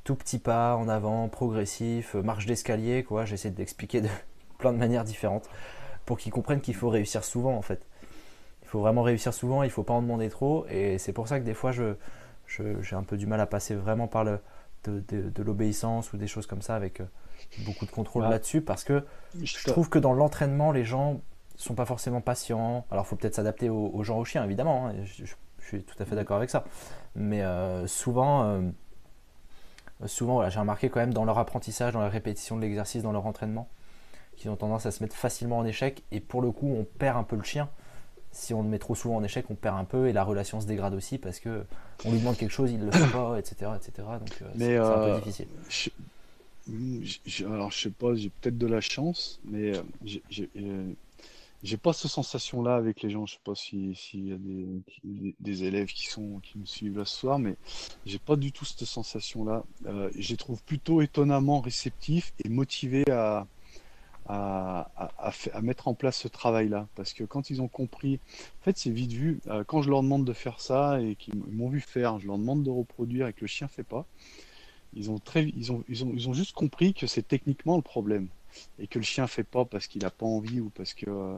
tout petit pas en avant, progressif, marche d'escalier, quoi. J'essaie d'expliquer de plein de manières différentes pour qu'ils comprennent qu'il faut réussir souvent en fait. Il faut vraiment réussir souvent, il ne faut pas en demander trop. Et c'est pour ça que des fois, j'ai un peu du mal à passer vraiment par de l'obéissance ou des choses comme ça avec beaucoup de contrôle bah, là-dessus. Parce que je je t'a- trouve que dans l'entraînement, les gens sont pas forcément patients. Alors, il faut peut-être s'adapter aux gens, aux chiens, évidemment. Hein, je suis tout à fait d'accord avec ça. Mais souvent voilà, j'ai remarqué quand même dans leur apprentissage, dans la répétition de l'exercice, dans leur entraînement, qu'ils ont tendance à se mettre facilement en échec, et pour le coup on perd un peu le chien. Si on le met trop souvent en échec, on perd un peu, et la relation se dégrade aussi parce que on lui demande quelque chose, il ne le fait pas, etc., etc. Donc Mais c'est un peu difficile. je, alors je sais pas, j'ai peut-être de la chance, mais j'ai pas cette sensation-là avec les gens. Je sais pas s'il y a des élèves qui me suivent là ce soir, mais j'ai pas du tout cette sensation-là. Je les trouve plutôt étonnamment réceptifs et motivés à mettre en place ce travail-là. Parce que quand ils ont compris, en fait, c'est vite vu. Quand je leur demande de faire ça et qu'ils m'ont vu faire, je leur demande de reproduire et que le chien fait pas, ils ont juste compris que c'est techniquement le problème. Et que le chien fait pas parce qu'il a pas envie ou parce que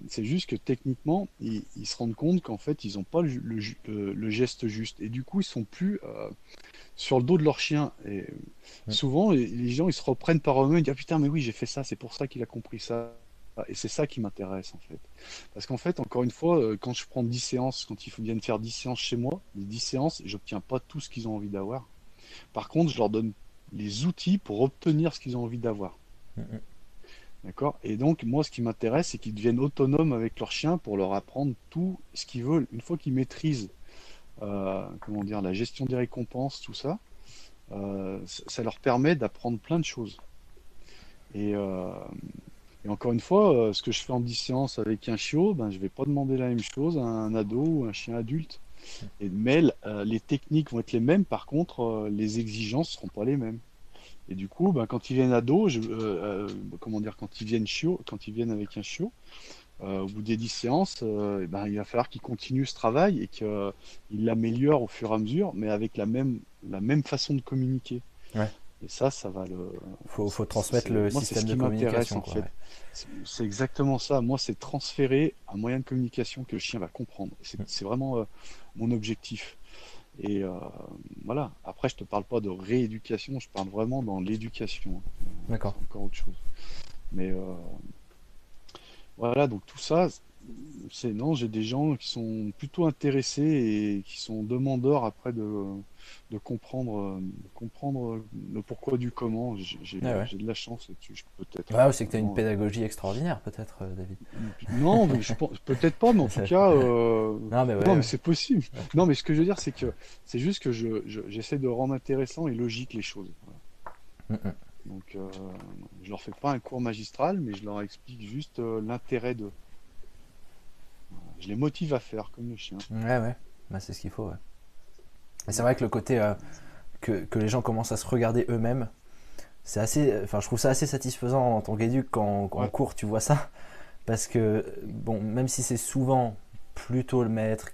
c'est juste que techniquement, ils se rendent compte qu'en fait, ils n'ont pas le geste juste. Et du coup, ils sont plus sur le dos de leur chien. Et Mm. souvent, les gens, ils se reprennent par eux-mêmes. Ils disent, ah putain, mais oui, j'ai fait ça, c'est pour ça qu'il a compris ça. Et c'est ça qui m'intéresse, en fait. Parce qu'en fait, encore une fois, quand je prends 10 séances, quand ils viennent faire 10 séances chez moi, les 10 séances, j'obtiens pas tout ce qu'ils ont envie d'avoir. Par contre, je leur donne les outils pour obtenir ce qu'ils ont envie d'avoir. Mm, mm. D'accord? Et donc, moi, ce qui m'intéresse, c'est qu'ils deviennent autonomes avec leur chien pour leur apprendre tout ce qu'ils veulent. Une fois qu'ils maîtrisent, comment dire, la gestion des récompenses, tout ça, ça leur permet d'apprendre plein de choses. Et, euh, et encore une fois, ce que je fais en 10 séances avec un chiot, ben, je vais pas demander la même chose à un ado ou un chien adulte. Mais les techniques vont être les mêmes, par contre, les exigences seront pas les mêmes. Et du coup, ben, quand ils viennent ados, comment dire, quand ils viennent avec un chiot, au bout des 10 séances, ben, il va falloir qu'ils continuent ce travail et qu'ils l'améliorent au fur et à mesure, mais avec la même façon de communiquer. Ouais. Et ça va le. Faut transmettre le Moi, c'est système ce de qui m'intéresse communication, en quoi. fait. Ouais. C'est exactement ça. Moi, c'est transférer un moyen de communication que le chien va comprendre. Mm. C'est vraiment mon objectif. Et voilà. Après, je te parle pas de rééducation, je parle vraiment dans l'éducation. D'accord. C'est encore autre chose. Mais voilà, donc tout ça, c'est non, j'ai des gens qui sont plutôt intéressés et qui sont demandeurs après de comprendre le pourquoi du comment. Ouais, ouais. J'ai de la chance là-dessus, peut-être. Ouais, c'est que tu as une Vraiment. pédagogie extraordinaire, peut-être, David. Non, mais je pense peut-être pas, mais en tout cas, Non, mais non, ouais, mais ouais. c'est possible. Non, mais ce que je veux dire, c'est que c'est juste que j'essaie de rendre intéressant et logique les choses. Voilà. Mm, mm. Donc, je leur fais pas un cours magistral, mais je leur explique juste l'intérêt de. Je les motive à faire, comme le chien. Ouais, ouais. Bah, c'est ce qu'il faut, ouais. Et c'est vrai que le côté que les gens commencent à se regarder eux-mêmes, c'est assez. Enfin, je trouve ça assez satisfaisant en tant qu'éduc quand en Ouais, cours tu vois ça. Parce que, bon, même si c'est souvent plutôt le maître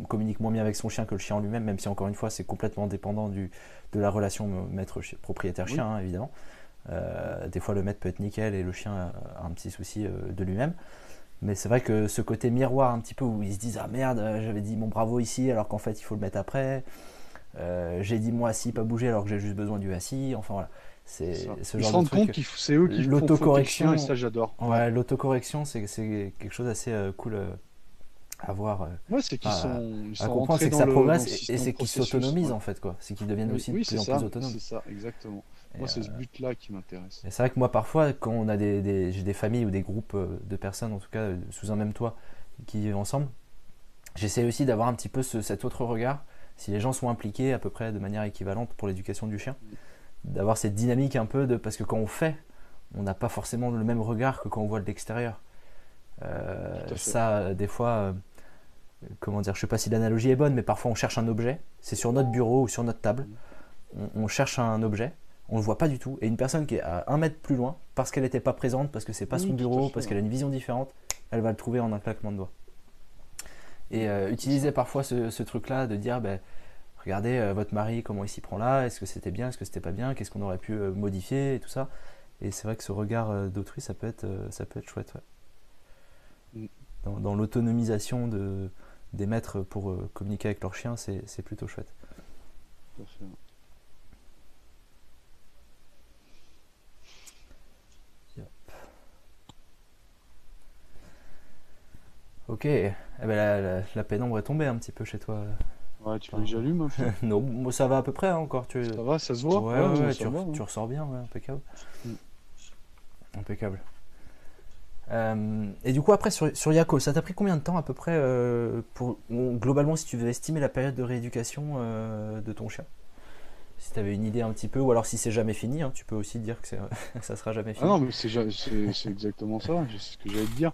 communique moins bien avec son chien que le chien en lui-même, même si encore une fois c'est complètement dépendant de la relation oui, maître-propriétaire-chien, hein, évidemment. Des fois le maître peut être nickel et le chien a un petit souci de lui-même. Mais c'est vrai que ce côté miroir un petit peu où ils se disent ah merde, j'avais dit mon bravo ici alors qu'en fait il faut le mettre après. J'ai dit moi assis pas bouger alors que j'ai juste besoin du assis. Enfin voilà, c'est c'est ça. ce Ils se genre de rendent compte truc. que c'est eux qui font fauter le chien, et L'autocorrection, ça, j'adore. Ouais. ouais, l'autocorrection c'est quelque chose d'assez cool à voir, Ouais, c'est qu'ils enfin, ils à sont comprendre, rentrés c'est que ça dans le progresse et système c'est qu'ils processus. s'autonomisent Ouais. en fait quoi. C'est qu'ils deviennent Oui, aussi de oui, plus en plus autonomes. c'est ça, exactement. Et, Moi, c'est ce but-là qui m'intéresse. et c'est vrai que moi parfois quand on a j'ai des familles ou des groupes de personnes en tout cas sous un même toit qui vivent ensemble, j'essaie aussi d'avoir un petit peu cet autre regard. Si les gens sont impliqués à peu près de manière équivalente pour l'éducation du chien, d'avoir cette dynamique un peu de parce que quand on fait, on n'a pas forcément le même regard que quand on voit de l'extérieur. Tout à fait. Ça, des fois, comment dire, je sais pas si l'analogie est bonne, mais parfois on cherche un objet, c'est sur notre bureau ou sur notre table, on cherche un objet, on le voit pas du tout, et une personne qui est à 1 mètre plus loin, parce qu'elle n'était pas présente, parce que c'est pas son Oui, tout à bureau, fait. parce Ouais. qu'elle a une vision différente, elle va le trouver en un claquement de doigts. Et C'est ça. utiliser parfois ce truc-là de dire, ben, regardez votre mari, comment il s'y prend là, est-ce que c'était bien, est-ce que c'était pas bien, qu'est-ce qu'on aurait pu modifier, et tout ça. Et c'est vrai que ce regard d'autrui, ça peut être chouette, ouais. Mm, Dans l'autonomisation des maîtres pour communiquer avec leurs chiens, c'est plutôt chouette. tout à fait. Ok, eh ben la pénombre est tombée un petit peu chez toi. Ouais, tu veux que Enfin, j'allume un peu? non, moi, ça va à peu près hein, encore. Ça va, ça se voit? Ouais, Ouais, ouais, non, ouais, ça va, tu hein. ressors bien, ouais, impeccable. Mm. Impeccable. Et du coup, après, sur Yako, ça t'a pris combien de temps à peu près globalement, si tu veux estimer la période de rééducation de ton chien? Si tu avais une idée un petit peu, ou alors si c'est jamais fini, hein, tu peux aussi dire que ça sera jamais Ah fini. non, mais c'est exactement ça, c'est ce que j'allais te dire.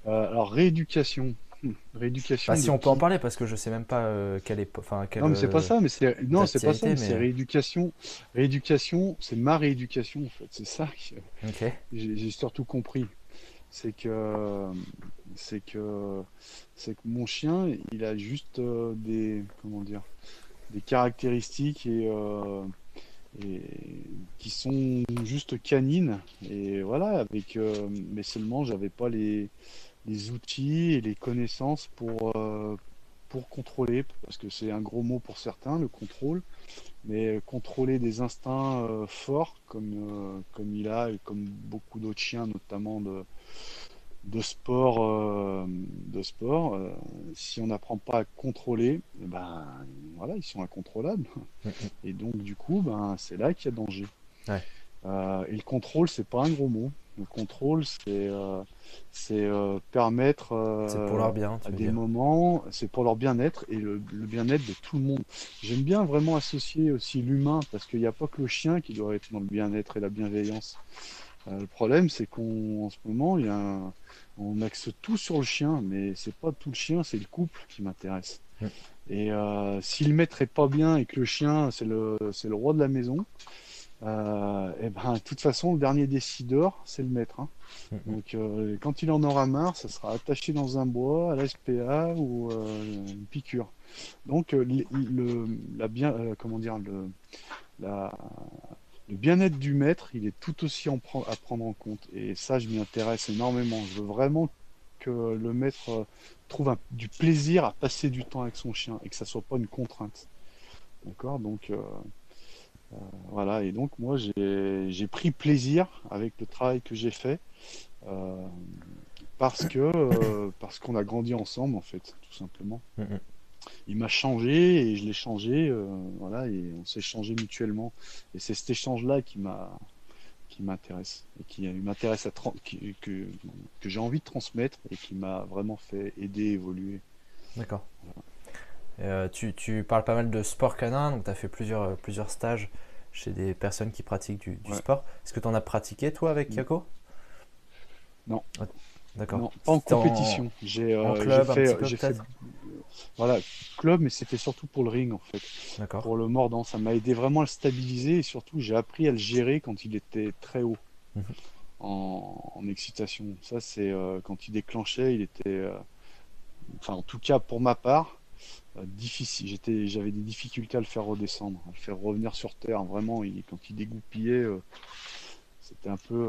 Alors, rééducation. Bah, Rééducation si de on peut en qui? parler, parce que je sais même pas quelle Non, mais c'est pas ça, mais c'est non, date c'est tu as pas ça, été, mais c'est mais rééducation. Rééducation, c'est ma rééducation en fait. C'est ça que ok. j'ai surtout compris. C'est que c'est que c'est que mon chien, il a juste des comment dire, des caractéristiques et qui sont juste canines et voilà avec mais seulement j'avais pas les outils et les connaissances pour contrôler parce que c'est un gros mot pour certains le contrôle mais contrôler des instincts forts comme il a et comme beaucoup d'autres chiens notamment de sport si on n'apprend pas à contrôler eh ben voilà ils sont incontrôlables Mm, et donc du coup ben c'est là qu'il y a danger. ouais. Et le contrôle, c'est pas un gros mot. Le contrôle, c'est permettre C'est pour leur bien, à tu veux des dire. moments, c'est pour leur bien-être et le bien-être de tout le monde. J'aime bien vraiment associer aussi l'humain parce qu'il n'y a pas que le chien qui doit être dans le bien-être et la bienveillance. Le problème, c'est qu'en ce moment, on axe tout sur le chien, mais c'est pas tout le chien, c'est le couple qui m'intéresse. Mm, Et si le maître est pas bien et que le chien, c'est le roi de la maison, et ben, de toute façon, le dernier décideur, c'est le maître, hein. mm, mm. Donc, quand il en aura marre, ça sera attaché dans un bois, à la SPA ou une piqûre. Donc, comment dire, la- le bien-être du maître, il est tout aussi à prendre en compte. Et ça, je m'y intéresse énormément. Je veux vraiment que le maître trouve du plaisir à passer du temps avec son chien et que ça soit pas une contrainte. D'accord? Donc, voilà, et donc moi j'ai pris plaisir avec le travail que j'ai fait euh, parce qu'on a grandi ensemble en fait, tout simplement. Mm, mm. Il m'a changé et je l'ai changé, voilà, et on s'est changé mutuellement. Et c'est cet échange-là qui m'intéresse et qui m'intéresse que j'ai envie de transmettre et qui m'a vraiment fait aider, évoluer. D'accord. Tu parles pas mal de sport canin, donc tu as fait plusieurs stages chez des personnes qui pratiquent du Ouais. sport. Est-ce que tu en as pratiqué toi avec Mm. Yako? Non, Ah, d'accord. non, pas en C'était compétition. en club un petit peu J'ai fait peut-être? voilà, club, mais c'était surtout pour le ring en fait. D'accord. Pour le mordant. Ça m'a aidé vraiment à le stabiliser et surtout j'ai appris à le gérer quand il était très haut Mhm. en excitation. Ça, c'est quand il déclenchait, il était, enfin en tout cas pour ma part, difficile. J'avais des difficultés à le faire redescendre, à le faire revenir sur terre. Vraiment, quand il dégoupillait, c'était un peu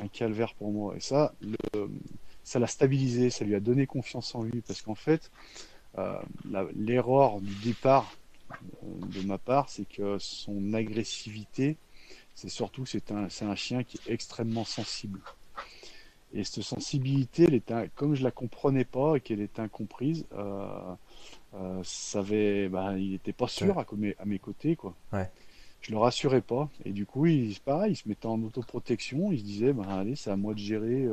un calvaire pour moi. Et ça l'a stabilisé, ça lui a donné confiance en lui parce qu'en fait, euh, l'erreur du départ de ma part, c'est que son agressivité, c'est surtout c'est un chien qui est extrêmement sensible. Et cette sensibilité, comme je la comprenais pas et qu'elle était incomprise, il n'était pas T'as- sûr à mes côtés, quoi. Ouais. Je le rassurais pas. Et du coup, pareil, il se mettait en autoprotection. Il se disait, bah, allez, c'est à moi de gérer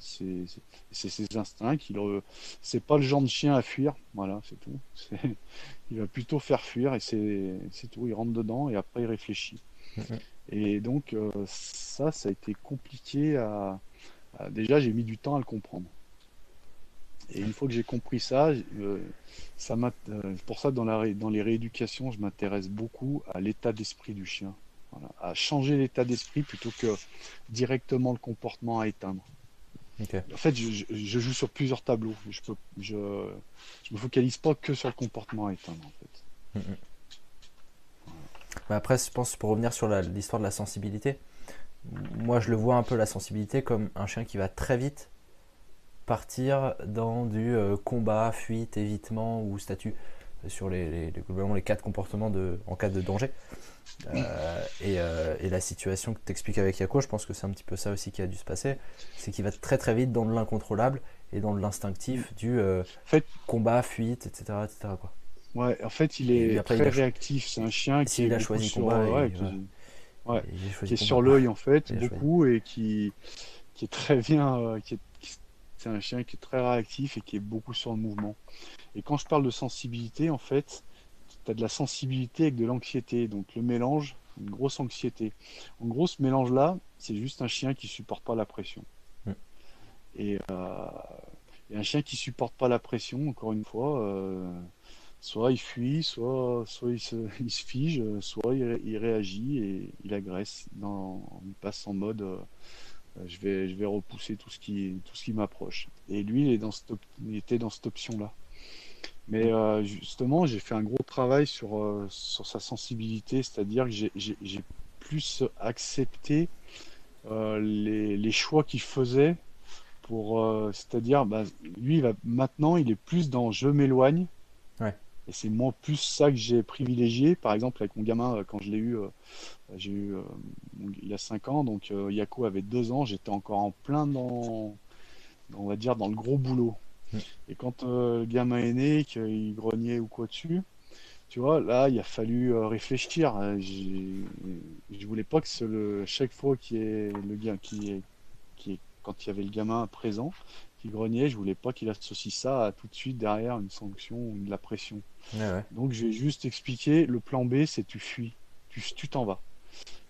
ses instincts. C'est pas le genre de chien à fuir. Voilà, c'est tout. Il va plutôt faire fuir et c'est tout. Il rentre dedans et après il réfléchit. Mhm. Et donc, ça a été compliqué déjà, j'ai mis du temps à le comprendre. Et une fois que j'ai compris ça, pour ça, dans les rééducations, je m'intéresse beaucoup à l'état d'esprit du chien. Voilà, à changer l'état d'esprit plutôt que directement le comportement à éteindre. Ok. En fait, je joue sur plusieurs tableaux. Je me focalise pas que sur le comportement à éteindre, en fait. Mhm. Mais après, je pense pour revenir sur l'histoire de la sensibilité, moi je le vois un peu la sensibilité comme un chien qui va très vite partir dans du combat, fuite, évitement ou statut sur globalement les quatre comportements en cas de danger. Et la situation que tu expliques avec Yako, je pense que c'est un petit peu ça aussi qui a dû se passer. C'est qu'il va très très vite dans de l'incontrôlable et dans de En l'instinctif du fait, combat, fuite, etc. etc. quoi. ouais, en fait, il Et lui, est après, très réactif. C'est un chien qui est s'il a beaucoup choisi le sur, combat, ouais, voilà. ouais, Il a qui choisi est le combat. sur l'œil en fait, Il a choisi. beaucoup, qui est très bien, c'est un chien qui est très réactif et qui est beaucoup sur le mouvement. Et quand je parle de sensibilité, en fait, tu as de la sensibilité avec de l'anxiété. Donc le mélange, une grosse anxiété. En gros, ce mélange-là, c'est juste un chien qui supporte pas la pression. Mm. Et, et un chien qui supporte pas la pression, encore une fois, soit il fuit, soit il se fige, soit il réagit et il agresse. Il passe en mode je vais repousser tout ce qui m'approche. Et lui, il était dans cette option-là. Mais justement, j'ai fait un gros travail sur sa sensibilité, c'est-à-dire que j'ai plus accepté les choix qu'il faisait c'est-à-dire, bah, lui, maintenant, il est plus dans je m'éloigne. Ouais. Et c'est moi plus ça que j'ai privilégié. Par exemple, avec mon gamin, quand je l'ai eu, il a 5 ans, donc Yako avait 2 ans, j'étais encore en plein on va dire, dans le gros boulot. Mm. Et quand le gamin est né, qu'il grognait ou quoi dessus, tu vois, là, il a fallu réfléchir. Je voulais pas que chaque fois qu'il y ait le gars quand il y avait le gamin présent qui grognait, je voulais pas qu'il associe ça à tout de suite derrière une sanction ou de la pression. Ouais, ouais. Donc j'ai juste expliqué, le plan B, c'est tu fuis, tu t'en vas.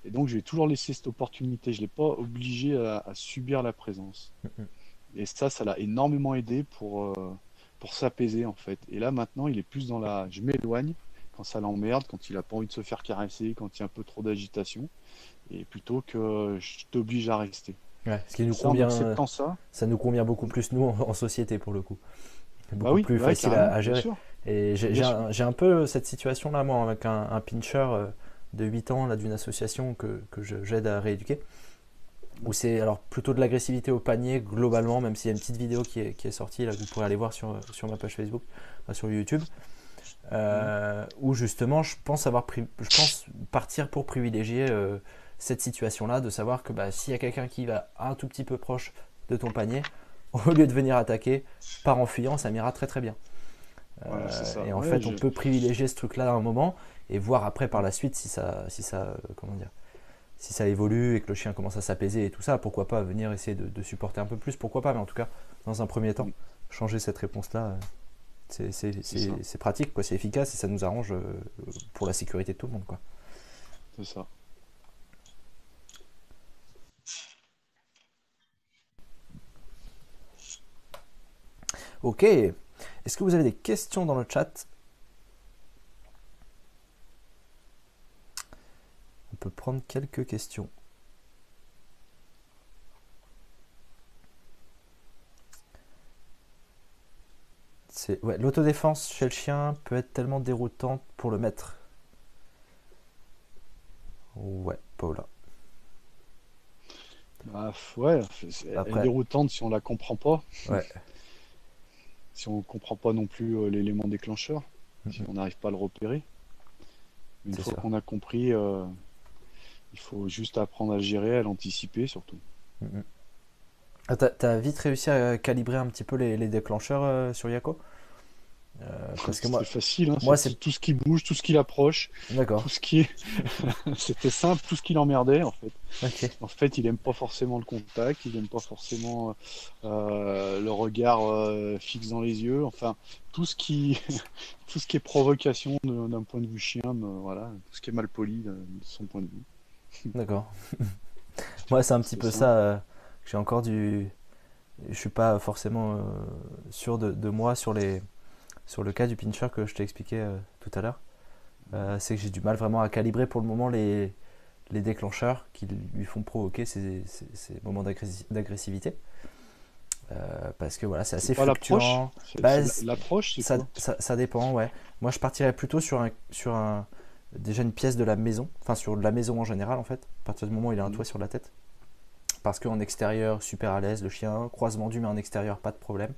Et donc je vais toujours laisser cette opportunité. Je l'ai pas obligé à subir la présence. Mm, Et ça l'a énormément aidé pour s'apaiser en fait. Et là maintenant, il est plus dans je m'éloigne quand ça l'emmerde, quand il a pas envie de se faire caresser, quand il y a un peu trop d'agitation, et plutôt que je t'oblige à rester. Ouais, ce qui Et nous ça, en convient, acceptant ça, ça nous convient beaucoup plus nous en société pour le coup. C'est bah beaucoup oui, plus ouais, facile carrément, à bien gérer. sûr, Et bien sûr. j'ai un peu cette situation-là, moi, avec un pincher de 8 ans là, d'une association que j'aide à rééduquer. Où c'est alors plutôt de l'agressivité au panier globalement, même s'il y a une petite vidéo qui est sortie, là, que vous pourrez aller voir sur ma page Facebook, sur YouTube. Mhm. Où justement je pense partir pour privilégier cette situation-là, de savoir que bah, s'il y a quelqu'un qui va un tout petit peu proche de ton panier, au lieu de venir attaquer, part en fuyant, ça m'ira très très bien. Voilà, c'est ça. Et en Ouais, fait, on peut privilégier ce truc-là à un moment et voir après par la suite si ça comment dire, si ça évolue et que le chien commence à s'apaiser et tout ça, pourquoi pas venir essayer de supporter un peu plus, pourquoi pas, mais en tout cas, dans un premier temps, Mm, changer cette réponse-là, c'est ça, c'est pratique, quoi, c'est efficace et ça nous arrange pour la sécurité de tout le monde, quoi. c'est ça. Ok, est-ce que vous avez des questions dans le chat? On peut prendre quelques questions. Ouais, l'autodéfense chez le chien peut être tellement déroutante pour le maître. Ouais, Paula. Bah, ouais, elle est Après, déroutante si on la comprend pas, ouais, si on comprend pas non plus l'élément déclencheur, si mhm, on n'arrive pas à le repérer. Une c'est fois sûr. qu'on a compris, il faut juste apprendre à le gérer, à l'anticiper surtout. Mhm. Ah, t'as vite réussi à calibrer un petit peu les déclencheurs sur Yako? Parce que C'était facile, hein, moi c'est c'est... tout ce qui bouge, tout ce qui l'approche, D'accord, tout ce qui est... C'était simple, tout ce qui l'emmerdait en fait. ok, En fait, il aime pas forcément le contact, il aime pas forcément le regard fixe dans les yeux. Enfin, tout ce qui, tout ce qui est provocation d'un point de vue chien, voilà, tout ce qui est mal poli de son point de vue. d'accord. Moi c'est un petit C'est peu simple. ça, j'ai encore du... Je suis pas forcément sûr de moi sur le cas du pincher que je t'ai expliqué tout à l'heure. C'est que j'ai du mal vraiment à calibrer pour le moment les déclencheurs qui lui font provoquer ces moments d'agressivité. Parce que voilà, c'est C'est assez pas l'approche, fluctuant. Bah, l'approche, c'est quoi? ça dépend, ouais. Moi, je partirais plutôt déjà une pièce de la maison, enfin sur la maison en général, en fait, à partir du moment où il a un toit Mhm. sur la tête. Parce qu'en extérieur, super à l'aise, le chien, croisement d'humain en extérieur, pas de problème.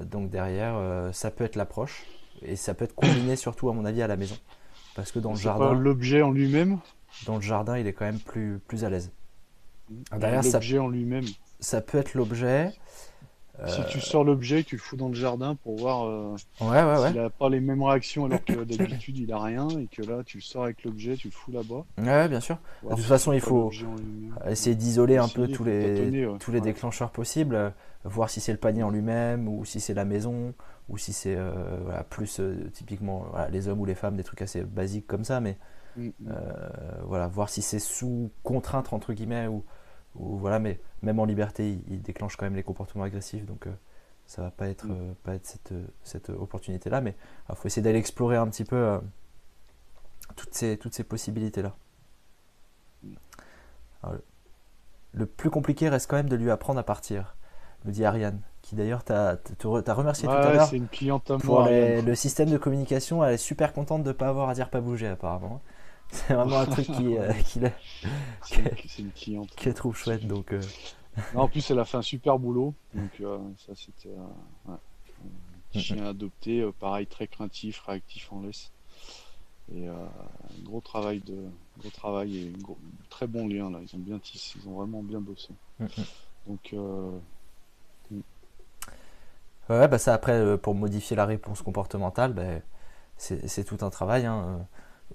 Donc derrière, ça peut être l'approche, et ça peut être combiné surtout, à mon avis, à la maison. Parce que C'est pas l'objet en lui-même, dans le jardin, il est quand même plus à l'aise. mais Derrière, l'objet en lui-même. ça peut être l'objet. Si tu sors l'objet, tu le fous dans le jardin pour voir Ouais, ouais, ouais. s'il a pas les mêmes réactions alors que d'habitude il a rien et que là tu le sors avec l'objet, tu le fous là-bas. Ouais, bien sûr. De Voir toute si façon, c'est il pas faut l'objet en lui-même. Ouais. essayer d'isoler Faut un peu essayer, faut tâtonner. Ouais. tous les Ouais. déclencheurs possibles, voir si c'est le panier Mm, en lui-même, ou si c'est la maison, ou si c'est voilà, plus typiquement voilà, les hommes ou les femmes, des trucs assez basiques comme ça, mais mm, mm, voilà, voir si c'est sous contrainte, entre guillemets, ou voilà, mais même en liberté, il déclenche quand même les comportements agressifs, donc ça va mm, pas être cette opportunité-là, mais il faut essayer d'aller explorer un petit peu toutes ces possibilités-là. mm. Alors, le plus compliqué reste quand même de lui apprendre à partir, me dit Ariane, qui d'ailleurs t'a remercié tout à Ouais, l'heure c'est une cliente à pour moi, Ariane. le système de communication. Elle est super contente de ne pas avoir à dire pas bouger, apparemment. C'est vraiment un truc Ouais, c'est une cliente. qu'elle trouve chouette. Donc, Non, en plus, elle a fait un super boulot. Donc, ça, c'était ouais, un petit chien adopté, pareil, très craintif, réactif en laisse. Et gros travail et très bon lien là. Ils ont bien tissé, ils ont vraiment bien bossé. Donc, ouais, bah ça après, pour modifier la réponse comportementale, bah, c'est tout un travail, hein.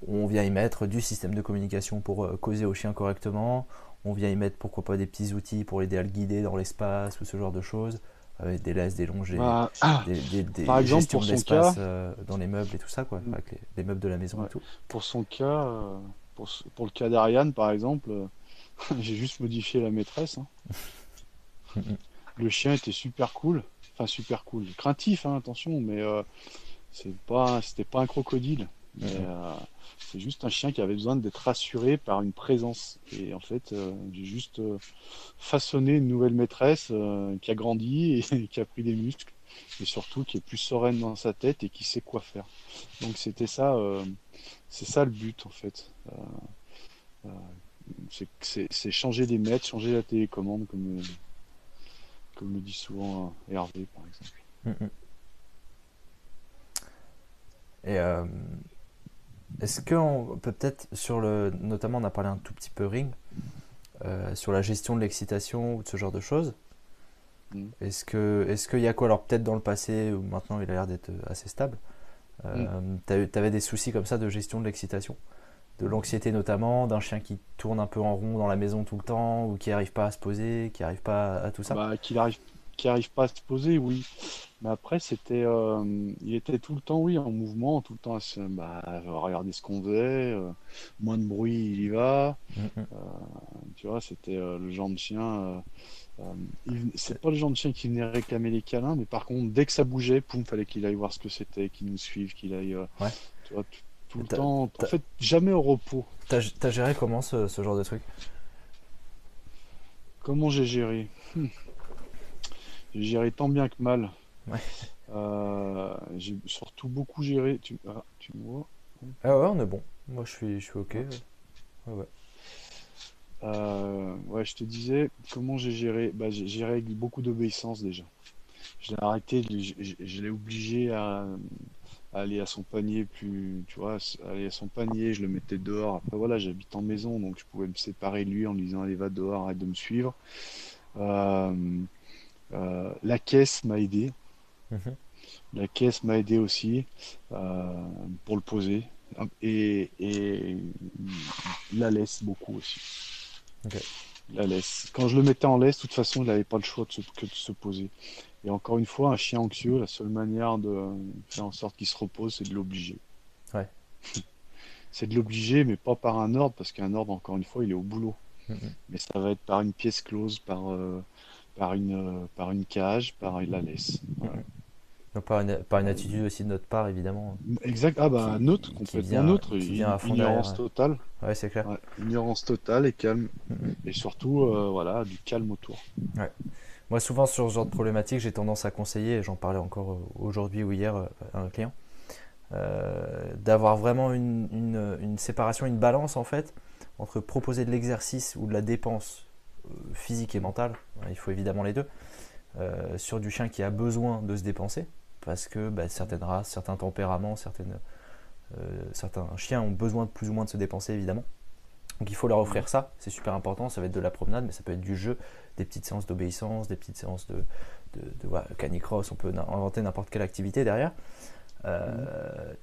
On vient y mettre du système de communication pour causer au chien correctement. On vient y mettre pourquoi pas des petits outils pour l'aider à le guider dans l'espace ou ce genre de choses. Avec des laisses, des longes, bah, par des exemple, gestions pour de son cas, l'espace dans les meubles et tout ça, quoi. Avec les meubles de la maison et ouais, tout. pour son cas, pour le cas d'Ariane, par exemple, j'ai juste modifié la maîtresse, hein. Le chien était super cool, enfin super cool, craintif, hein, attention, mais c'était pas un crocodile, mais c'est juste un chien qui avait besoin d'être rassuré par une présence. Et en fait, j'ai juste façonné une nouvelle maîtresse qui a grandi et qui a pris des muscles, et surtout qui est plus sereine dans sa tête et qui sait quoi faire. Donc c'était ça, c'est ça le but en fait. Euh, c'est changer les maîtres, changer la télécommande, comme le dit souvent Hervé par exemple. Et est-ce qu'on peut peut-être sur le, notamment on a parlé un tout petit peu ring, sur la gestion de l'excitation ou de ce genre de choses. Mm. Est-ce qu'il y a quoi alors peut-être dans le passé ou maintenant il a l'air d'être assez stable. Mm. T'avais des soucis comme ça de gestion de l'excitation, de l'anxiété notamment, d'un chien qui tourne un peu en rond dans la maison tout le temps ou qui n'arrive pas à se poser, qui n'arrive pas à tout ça. Bah, qu'il arrive pas à se poser, oui. Mais après, il était tout le temps, oui, en mouvement, tout le temps à regarder ce qu'on faisait, moins de bruit, il y va. Mm-mm. Euh, Tu vois, c'était le genre de chien. C'est pas le genre de chien qui venait réclamer les câlins, mais par contre, dès que ça bougeait, poum, fallait qu'il aille voir ce que c'était, qu'il nous suive, qu'il aille, Ouais. tu vois, tout le T'as, temps. En t'as- fait, jamais au repos. t'as géré comment ce genre de truc? Comment j'ai géré? J'ai géré tant bien que mal. Ouais. J'ai surtout beaucoup géré. Tu me vois? Ah ouais, on est bon. Moi je suis ok. Ouais. Ouais, ouais. Ouais, je te disais, comment j'ai géré? Bah, j'ai géré avec beaucoup d'obéissance déjà. Je l'ai arrêté, je l'ai obligé à aller à son panier plus, tu vois, aller à son panier, je le mettais dehors. Après voilà, j'habite en maison, donc je pouvais me séparer de lui en lui disant allez va dehors, arrête de me suivre. Euh, la caisse m'a aidé. Mhm. La caisse m'a aidé aussi euh, pour le poser. Et la laisse beaucoup aussi. Ok. La laisse. Quand je le mettais en laisse, de toute façon, il n'avait pas le choix que de se poser. Et encore une fois, un chien anxieux, la seule manière de faire en sorte qu'il se repose, c'est de l'obliger. Ouais. C'est de l'obliger, mais pas par un ordre, parce qu'un ordre, encore une fois, il est au boulot. Mhm. Mais ça va être par une pièce close, par une cage, par la laisse. Voilà. Mhm. Donc par une attitude aussi de notre part évidemment Exact. Ah bah neutre, complètement neutre. qui vient à fond Ignorance derrière. totale. Ouais, c'est clair. Ouais. Ignorance totale et calme. Mhm. Et surtout, voilà, du calme autour. Ouais. Moi souvent sur ce genre de problématique j'ai tendance à conseiller, et j'en parlais encore aujourd'hui ou hier à un client, d'avoir vraiment une séparation, une balance en fait entre proposer de l'exercice ou de la dépense physique et mentale, il faut évidemment les deux, sur du chien qui a besoin de se dépenser, parce que bah, certaines races, certains tempéraments, certains chiens ont besoin de plus ou moins de se dépenser évidemment. Donc il faut leur offrir ça, c'est super important, ça va être de la promenade, mais ça peut être du jeu, des petites séances d'obéissance, des petites séances voilà, canicross, on peut inventer n'importe quelle activité derrière.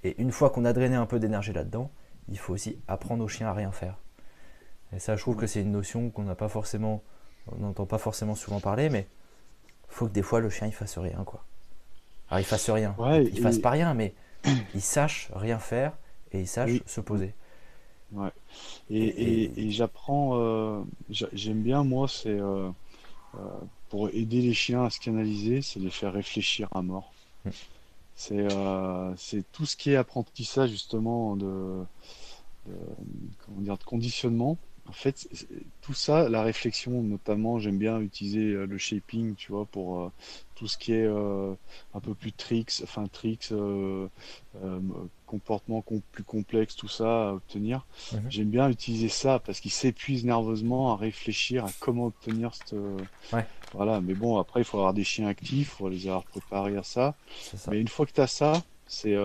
Et une fois qu'on a drainé un peu d'énergie là-dedans, il faut aussi apprendre au chien à rien faire. Et ça, je trouve que c'est une notion qu'on n'a pas forcément, on n'entend pas forcément souvent parler, mais il faut que des fois le chien il fasse rien, quoi. Alors il fasse rien, Ouais, il fasse pas rien, mais il sache rien faire et il sache oui, se poser. ouais. Et Et j'apprends, j'aime bien, moi, euh, pour aider les chiens à se canaliser, c'est les faire réfléchir à mort. C'est tout ce qui est apprentissage, justement, de, comment dire, de conditionnement. En fait, tout ça, la réflexion, notamment, j'aime bien utiliser le shaping, tu vois, pour tout ce qui est un peu plus tricks, euh, comportement plus complexe, tout ça à obtenir. Mhm. J'aime bien utiliser ça parce qu'il s'épuise nerveusement à réfléchir à comment obtenir cette, Ouais, voilà. Mais bon, après, il faut avoir des chiens actifs, il faut les avoir préparés à ça. c'est ça. Mais une fois que tu as ça, c'est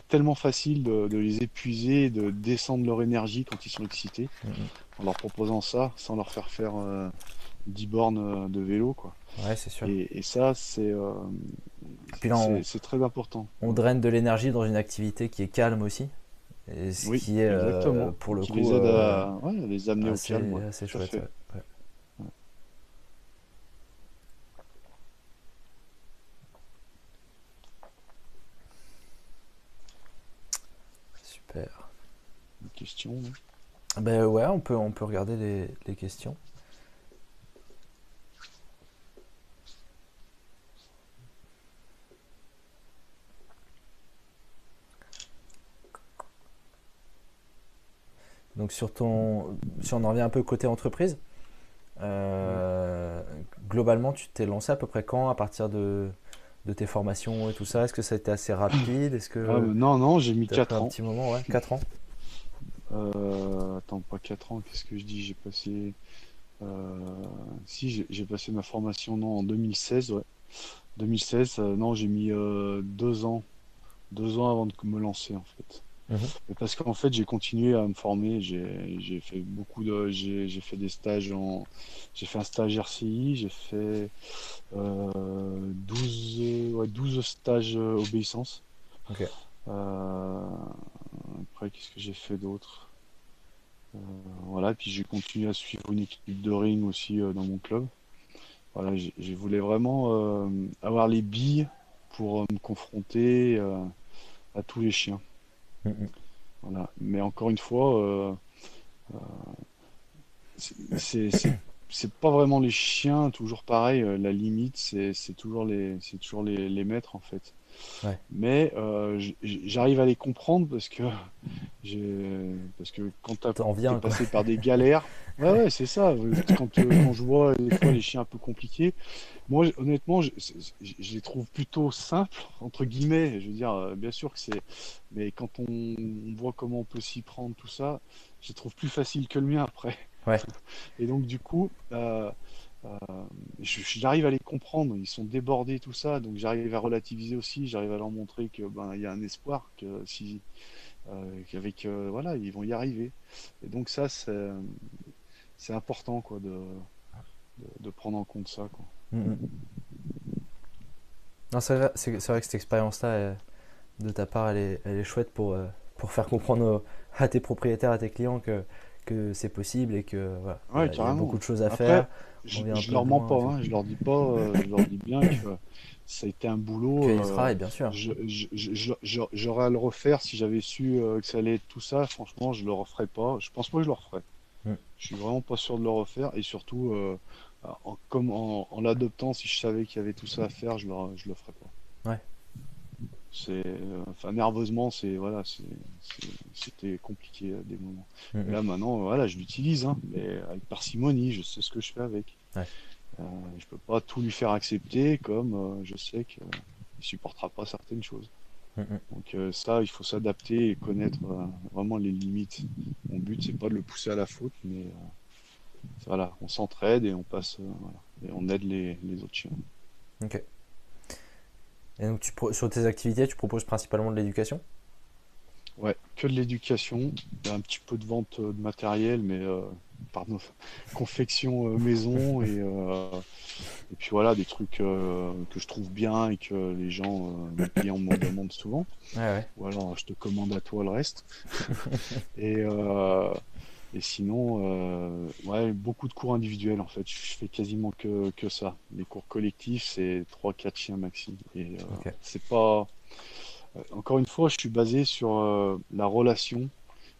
tellement facile de les épuiser, de descendre leur énergie quand ils sont excités, Mhm. en leur proposant ça, sans leur faire faire 10 bornes de vélo, quoi. Ouais, c'est sûr. Et ça, Puis là, c'est très important. on Ouais. draine de l'énergie dans une activité qui est calme aussi, et ce Oui, qui est exactement. pour le Qui coup les aide à, ouais, à les amener au calme, ouais, assez tout à chouette. fait. Ouais. Ouais. Super. Une question, hein. Ben ouais, on peut regarder les questions. Donc si on en revient un peu côté entreprise, Ouais. euh, globalement, tu t'es lancé à peu près quand à partir de tes formations et tout ça? Est-ce que ça a été assez rapide? Est-ce Ah, que mais non, non, j'ai mis tu as pris 4 un ans. petit moment? Ouais, 4 ans. Attends, pas 4 ans, qu'est-ce que je dis? J'ai passé. Euh, Si, j'ai passé ma formation non, en 2016, ouais. 2016, non, j'ai mis 2 ans, 2 ans avant de me lancer en fait. Mhm. Mais parce qu'en fait, j'ai continué à me former. J'ai fait j'ai fait des stages j'ai fait un stage RCI, j'ai fait 12, ouais, 12 stages obéissance. Ok. Euh, Après, qu'est-ce que j'ai fait d'autre? Voilà, puis j'ai continué à suivre une équipe de ring aussi dans mon club. Voilà, je voulais vraiment avoir les billes pour me confronter à tous les chiens. Mhm. Voilà. Mais encore une fois, c'est c'est- c'est- c'est pas vraiment les chiens, toujours pareil. La limite, c'est toujours les maîtres en fait. Ouais. Mais j'arrive à les comprendre parce que T'en t'es viens, quoi. passé par des galères, ouais, ouais, c'est ça. Quand je vois des fois les chiens un peu compliqués, moi, honnêtement, je les trouve plutôt simples, entre guillemets. Je veux dire, bien sûr que c'est. Mais quand on voit comment on peut s'y prendre, tout ça, je les trouve plus faciles que le mien après. Ouais. Et donc, du coup, euh, j'arrive à les comprendre. Ils sont débordés, tout ça. Donc, j'arrive à relativiser aussi. J'arrive à leur montrer que ben, il y a un espoir, que si. Qu'avec. Voilà, ils vont y arriver. Et donc, ça, c'est important, quoi, de prendre en compte ça, quoi. Mhm. Non, c'est vrai que cette expérience-là, de ta part, elle est chouette pour faire comprendre à tes propriétaires, à tes clients que c'est possible et que voilà, Ouais, il y a beaucoup carrément. de choses à faire. Après, On vient un je peu de leur mens loin et pas, tout. hein. Je leur dis pas, je leur dis bien que ça a été un boulot. Qu'il y a du travail, bien sûr. J'aurais à le refaire si j'avais su que ça allait être tout ça. Franchement, je le referais pas. Je pense pas que je le referais. Mm. Je suis vraiment pas sûr de le refaire. Et surtout, en l'adoptant, si je savais qu'il y avait tout ça à faire, je le ferais pas. Ouais. Enfin, nerveusement, c'était compliqué à des moments. Et Mhm. là, maintenant, voilà, je l'utilise, hein, mais avec parcimonie, je sais ce que je fais avec. Ouais. Euh, je peux pas tout lui faire accepter, comme je sais qu'il supportera pas certaines choses. Mhm. Donc ça, il faut s'adapter et connaître vraiment les limites. Mon but, c'est pas de le pousser à la faute, mais voilà, on s'entraide et on passe, voilà, et on aide les autres chiens. Ok. Et donc, sur tes activités, tu proposes principalement de l'éducation? Ouais, que de l'éducation, un petit peu de vente de matériel, mais pardon, confection maison et puis voilà, des trucs que je trouve bien et que les gens, mes clients me demandent souvent. Ouais, ouais. Ou alors je te commande à toi le reste. Et, euh, et sinon, ouais, beaucoup de cours individuels en fait. Je fais quasiment que ça. Les cours collectifs, c'est trois quatre chiens maxi. Et Ok. c'est pas. Encore une fois, je suis basé sur la relation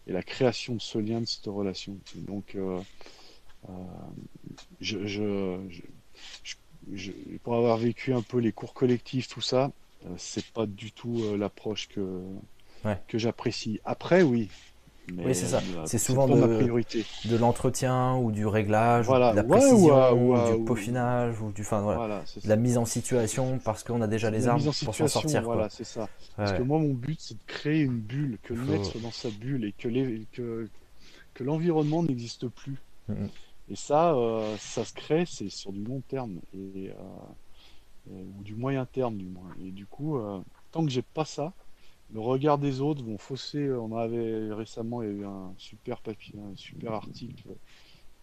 et la création de ce lien, de cette relation. Et donc, euh, je, je, je, je- pour avoir vécu un peu les cours collectifs, tout ça, c'est pas du tout l'approche Ouais. que j'apprécie. Après, oui, Oui, c'est mais ça. C'est c'est souvent pas ma priorité. de l'entretien ou du réglage ou de Voilà, la ouais, précision ou du peaufinage ou enfin voilà, voilà, c'est de la ça. mise en situation parce qu'on a déjà C'est de les la mise armes en pour s'en situation, sortir quoi. voilà, c'est ça. Ouais, Parce que ouais. moi, mon but, c'est de créer une bulle, que Il le maître faut. soit dans sa bulle et que l'environnement n'existe plus. Mm, mm. Et ça se crée, c'est sur du long terme, ou du moyen terme du moins. Et du coup, tant que j'ai pas ça, le regard des autres vont fausser. On avait récemment, il y a eu un super papier, un super article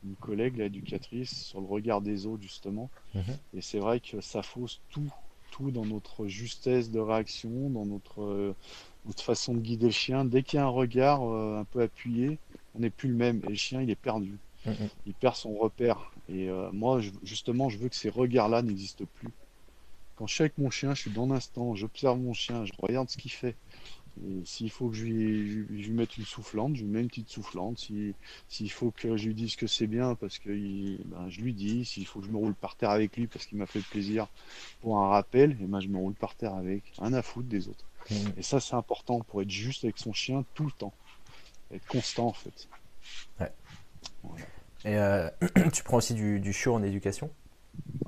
d'une collègue, l'éducatrice, sur le regard des autres justement. Mhm. Et c'est vrai que ça fausse tout dans notre justesse de réaction, dans notre façon de guider le chien. Dès qu'il y a un regard un peu appuyé, on n'est plus le même et le chien il est perdu. Mm, mm. Il perd son repère. Et moi, justement, je veux que ces regards-là n'existent plus. Quand je suis avec mon chien, je suis dans l'instant, j'observe mon chien, je regarde ce qu'il fait. Et s'il faut que je lui mette une soufflante, je lui mets une petite soufflante. S'il faut que je lui dise que c'est bien, parce que ben, je lui dis. S'il faut que je me roule par terre avec lui, parce qu'il m'a fait plaisir pour un rappel, et ben, je me roule par terre avec. Rien à foutre des autres. Mm, mm. Et ça, c'est important pour être juste avec son chien tout le temps. Être constant, en fait. Ouais. Voilà. Et tu prends aussi du chiot en éducation,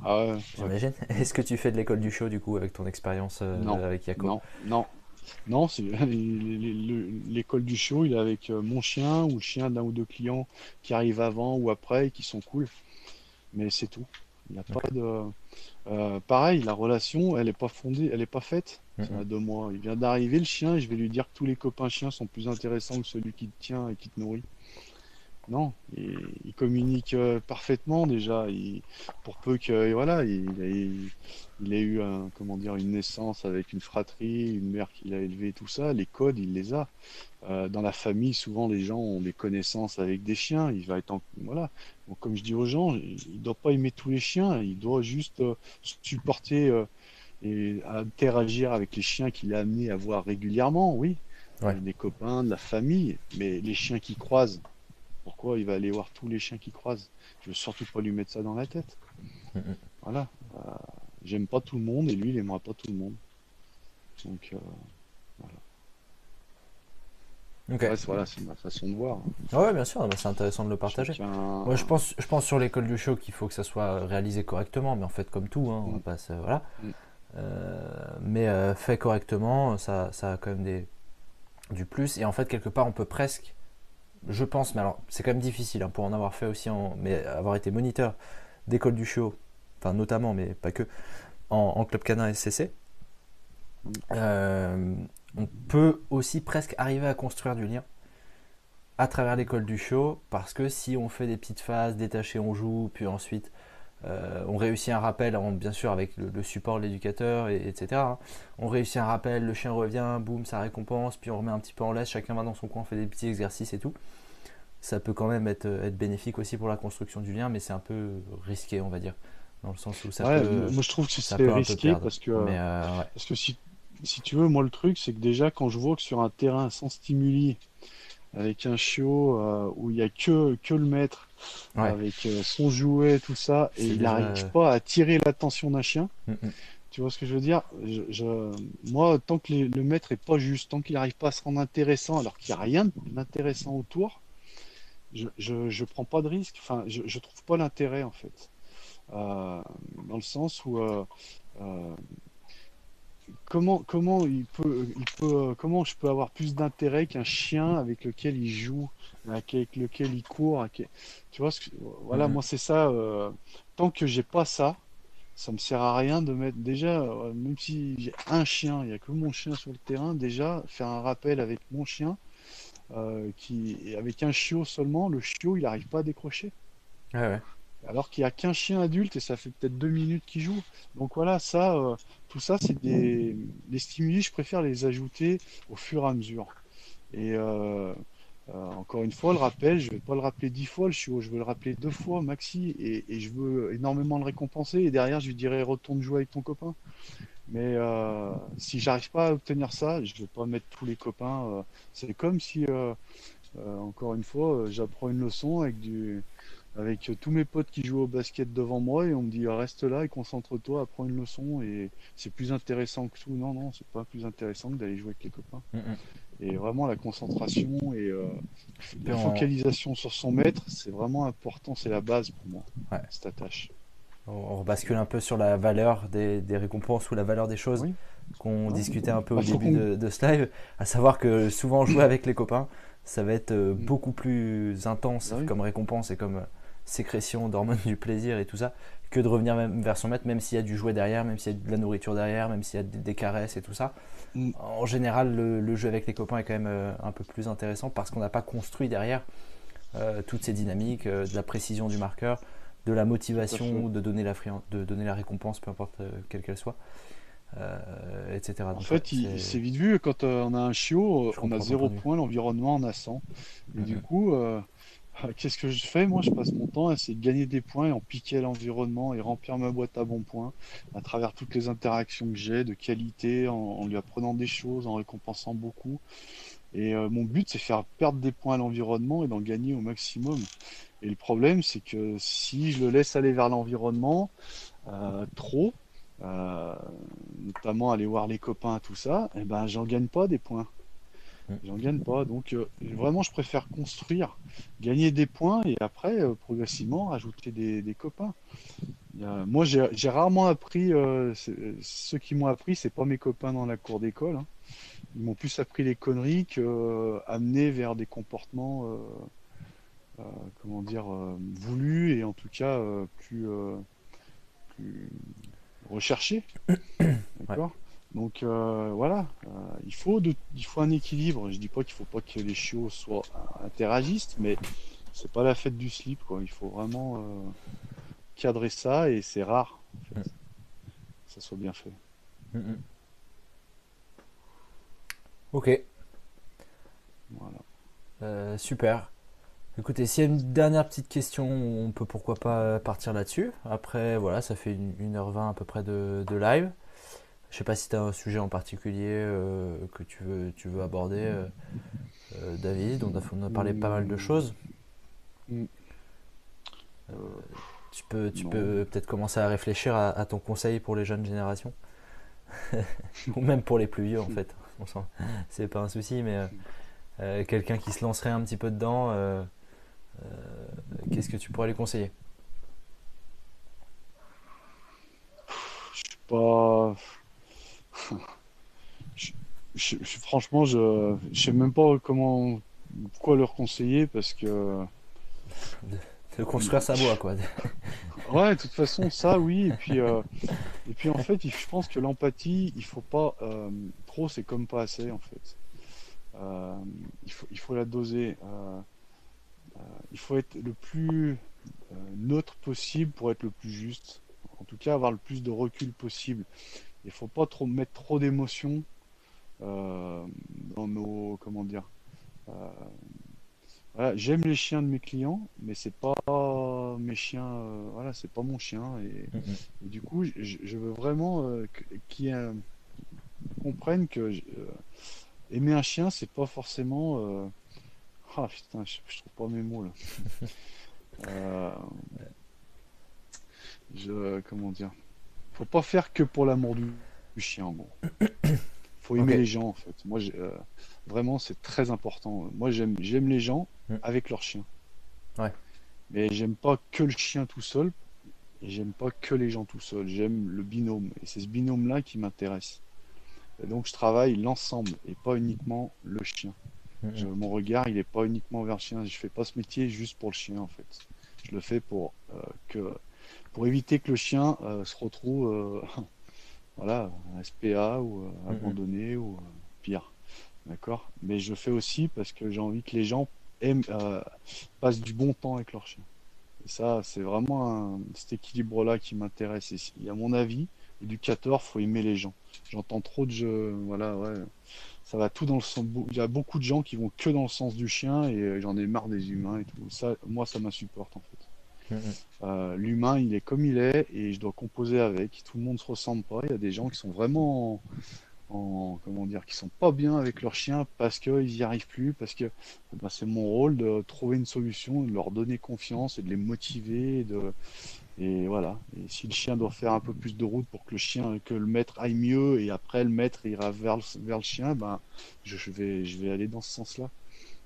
Ah ouais, ouais. j'imagine. Mm. Est-ce que tu fais de l'école du chiot du coup avec ton expérience Non, avec Yako? non, non. Non, c'est l'école du chiot, il est avec mon chien ou le chien d'un ou deux clients qui arrivent avant ou après et qui sont cool. Mais c'est tout. Il n'y a pas Ok. de. Pareil, la relation, elle n'est pas fondée, elle n'est pas faite. Mm, Ça mm. a 2 mois. Il vient d'arriver le chien et je vais lui dire que tous les copains chiens sont plus intéressants que celui qui te tient et qui te nourrit. Non, il communique parfaitement déjà. Pour peu que et voilà, il ait eu comment dire, une naissance avec une fratrie, une mère qui l'a élevé, tout ça, les codes, il les a. Dans la famille, souvent les gens ont des connaissances avec des chiens. Il va être voilà. Donc, comme je dis aux gens, il ne doit pas aimer tous les chiens. Il doit juste supporter et interagir avec les chiens qu'il a amené à voir régulièrement. Oui, Ouais. des copains, de la famille, mais les chiens qui croisent. Pourquoi il va aller voir tous les chiens qu'il croise? Je veux surtout pas lui mettre ça dans la tête. Mm, mm. Voilà. J'aime pas tout le monde et lui, il aimera pas tout le monde. Donc, voilà. Ok. Après, voilà, c'est ma façon de voir. Ah ouais, bien sûr, mais c'est intéressant de le partager. Moi, Chacun. je pense sur l'école du show qu'il faut que ça soit réalisé correctement, mais en fait, comme tout, hein, on va Mm, pas se. Voilà. mm. Mais fait correctement, ça a quand même du plus. Et en fait, quelque part, on peut presque, je pense, mais alors, c'est quand même difficile hein, pour en avoir fait aussi, mais avoir été moniteur d'école du show, enfin, notamment, mais pas que, en club canin SCC, Mm. euh, on peut aussi presque arriver à construire du lien à travers l'école du show parce que si on fait des petites phases détachées on joue puis ensuite on réussit un rappel bien sûr avec le support de l'éducateur etc hein. On réussit un rappel, le chien revient, boum ça récompense, puis on remet un petit peu en laisse, chacun va dans son coin, fait des petits exercices et tout, ça peut quand même être bénéfique aussi pour la construction du lien, mais c'est un peu risqué on va dire, dans le sens où Ouais, moi je trouve que ça c'est peut un peu risqué perdre, mais ouais. parce que si tu veux, moi le truc, c'est que déjà quand je vois que sur un terrain sans stimuli, avec un chiot où il y a que le maître, Ouais, avec son jouet, tout ça, et c'est il déjà n'arrive pas à attirer l'attention d'un chien. mm, mm. Tu vois ce que je veux dire? Moi, tant que le maître est pas juste, tant qu'il n'arrive pas à se rendre intéressant, alors qu'il n'y a rien d'intéressant autour, je prends pas de risque. Enfin, je trouve pas l'intérêt en fait. Dans le sens où euh, comment je peux avoir plus d'intérêt qu'un chien avec lequel il joue, avec lequel il court, tu vois voilà, Mm, moi c'est ça. Tant que j'ai pas ça, ça me sert à rien de mettre déjà, même si j'ai un chien, il n'y a que mon chien sur le terrain, déjà faire un rappel avec mon chien, et avec un chiot seulement, le chiot il n'arrive pas à décrocher. Ouais, ouais. Alors qu'il n'y a qu'un chien adulte et ça fait peut-être 2 minutes qu'il joue. Donc voilà, ça, tout ça, c'est des stimuli, je préfère les ajouter au fur et à mesure. Et encore une fois, le rappel, je vais pas le rappeler 10 fois, le chiot, je veux le rappeler 2 fois maxi, et je veux énormément le récompenser. Et derrière, je lui dirai retourne jouer avec ton copain. Mais si j'arrive pas à obtenir ça, je vais pas mettre tous les copains. C'est comme si, encore une fois, j'apprends une leçon avec tous mes potes qui jouent au basket devant moi et on me dit reste là et concentre-toi, apprends une leçon et c'est plus intéressant que tout. Non, non, c'est pas plus intéressant que d'aller jouer avec les copains. Mm, mm. Et vraiment, la concentration et Puis la focalisation sur son maître, c'est vraiment important, c'est la base pour moi, ouais, cette tâche. on rebascule un peu sur la valeur des récompenses ou la valeur des choses Oui, qu'on ouais. discutait un peu au Bah, faut début qu'on. de ce live, à savoir que souvent jouer avec les copains, ça va être Mm. beaucoup plus intense Bah oui, comme récompense et comme sécrétion d'hormones du plaisir et tout ça, que de revenir même vers son maître, même s'il y a du jouet derrière, même s'il y a de la nourriture derrière, même s'il y a des caresses et tout ça. mm, En général, le jeu avec les copains est quand même un peu plus intéressant parce qu'on n'a pas construit derrière toutes ces dynamiques, de la précision du marqueur, de la tout à fait. motivation, de donner la récompense, peu importe quelle qu'elle soit, etc. En Donc ouais, fait, c'est vite vu, quand on a un chiot, je on a comprends ton point zéro de vue. point, l'environnement en a 100. Et du Mhm. coup, qu'est-ce que je fais? Moi, je passe mon temps à essayer de gagner des points et en piquer à l'environnement et remplir ma boîte à bons points à travers toutes les interactions que j'ai de qualité, en lui apprenant des choses, en récompensant beaucoup. Et mon but, c'est faire perdre des points à l'environnement et d'en gagner au maximum. Et le problème, c'est que si je le laisse aller vers l'environnement trop, euh, notamment aller voir les copains, tout ça, eh ben, j'en gagne pas des points. Mhm. J'en gagne pas. Donc, vraiment, je préfère construire, gagner des points et après, progressivement, rajouter des copains. Moi, j'ai rarement appris, ceux qui m'ont appris, c'est pas mes copains dans la cour d'école, hein. Ils m'ont plus appris les conneries que amener vers des comportements, euh, comment dire, voulus et en tout cas plus recherchés. Ouais. D'accord? Donc voilà, il faut un équilibre. Je dis pas qu'il faut pas que les chiots soient interagistes, mais c'est pas la fête du slip, quoi. Il faut vraiment cadrer ça et c'est rare, en fait, Mhm. que ça soit bien fait. Mhm. Ok, Voilà. super. Écoutez, s'il y a une dernière petite question, on peut pourquoi pas partir là-dessus. Après, voilà, ça fait 1h20 à peu près de live. Je sais pas si tu as un sujet en particulier que tu veux aborder, David. On a parlé pas mal de Hum, choses. hum, euh, Tu non. peux peut-être commencer à réfléchir à ton conseil pour les jeunes générations, ou même pour les plus vieux en fait. C'est pas un souci, mais quelqu'un qui se lancerait un petit peu dedans, qu'est-ce que tu pourrais lui conseiller? Je suis pas. je- franchement, je sais même pas quoi leur conseiller parce que. De construire sa voie, quoi. Ouais, de toute façon, ça, oui. Et puis en fait, je pense que l'empathie, il faut pas trop, c'est comme pas assez en fait. Euh, il faut la doser. Il faut être le plus neutre possible pour être le plus juste. En tout cas, avoir le plus de recul possible. Il faut pas trop mettre trop d'émotions dans nos, comment dire. euh, voilà, j'aime les chiens de mes clients, mais c'est pas mes chiens. Voilà, c'est pas mon chien. Et du coup, je veux vraiment qu'ils comprennent que aimer un chien, c'est pas forcément. Ah putain, je trouve pas mes mots là. Euh, comment dire? Faut pas faire que pour l'amour du chien, en gros. Faut Ok. aimer les gens, en fait. Moi, vraiment, c'est très important. Moi, j'aime les gens Mm. avec leur chien. Ouais. Mais j'aime pas que le chien tout seul, et j'aime pas que les gens tout seuls. J'aime le binôme. Et c'est ce binôme-là qui m'intéresse. Et donc, je travaille l'ensemble, et pas uniquement le chien. Mm, Mon regard, il est pas uniquement vers le chien. Je fais pas ce métier juste pour le chien, en fait. Je le fais pour que pour éviter que le chien se retrouve voilà, SPA ou abandonné ou pire. D'accord? Mais je fais aussi parce que j'ai envie que les gens aiment, passent du bon temps avec leur chien. Et ça, c'est vraiment cet équilibre-là qui m'intéresse. Et à mon avis, éducateur, faut aimer les gens. J'entends trop de jeux, voilà, ouais, ça va tout dans le sens. Il y a beaucoup de gens qui vont que dans le sens du chien et j'en ai marre des humains et tout. Ça, moi, ça m'insupporte en fait. L'humain, il est comme il est et je dois composer avec. Tout le monde se ressemble pas. Il y a des gens qui sont vraiment comment dire, qui sont pas bien avec leur chien parce qu'ils n'y arrivent plus, parce que ben, c'est mon rôle de trouver une solution, de leur donner confiance et de les motiver. Et voilà. Et si le chien doit faire un peu plus de route pour que le maître aille mieux et après le maître ira vers le chien, ben, je vais aller dans ce sens-là.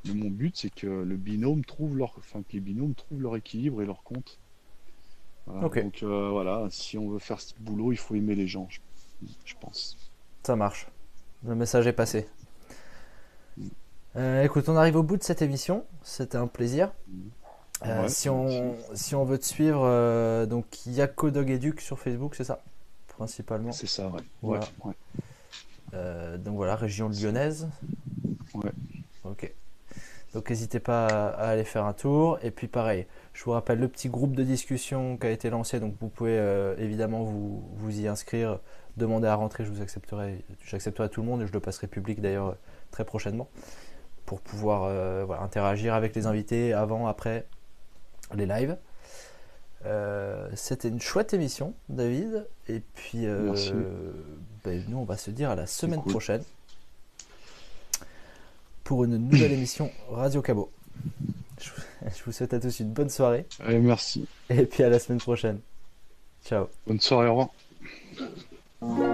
Mais mon but, c'est que que les binômes trouvent leur équilibre et leur compte. Voilà. Ok, Donc voilà, si on veut faire ce boulot, il faut aimer les gens, je pense. ça marche. Le message est passé. Écoute, on arrive au bout de cette émission. C'était un plaisir. Ouais, Si on veut te suivre, donc Yako Dog Educ sur Facebook, c'est ça, principalement. c'est ça, ouais. Voilà. Ouais, Donc voilà, région lyonnaise. ouais. Ok. Donc n'hésitez pas à aller faire un tour. Et puis pareil, je vous rappelle le petit groupe de discussion qui a été lancé. Donc vous pouvez évidemment vous y inscrire, demander à rentrer. J'accepterai tout le monde et je le passerai public d'ailleurs très prochainement pour pouvoir voilà, interagir avec les invités avant, après les lives. C'était une chouette émission, David. Et puis Merci. nous on va se dire à la C'est semaine cool. prochaine pour une nouvelle émission Radio Cabot. Je vous souhaite à tous une bonne soirée Allez, merci. et puis à la semaine prochaine. Ciao. Bonne soirée, au revoir.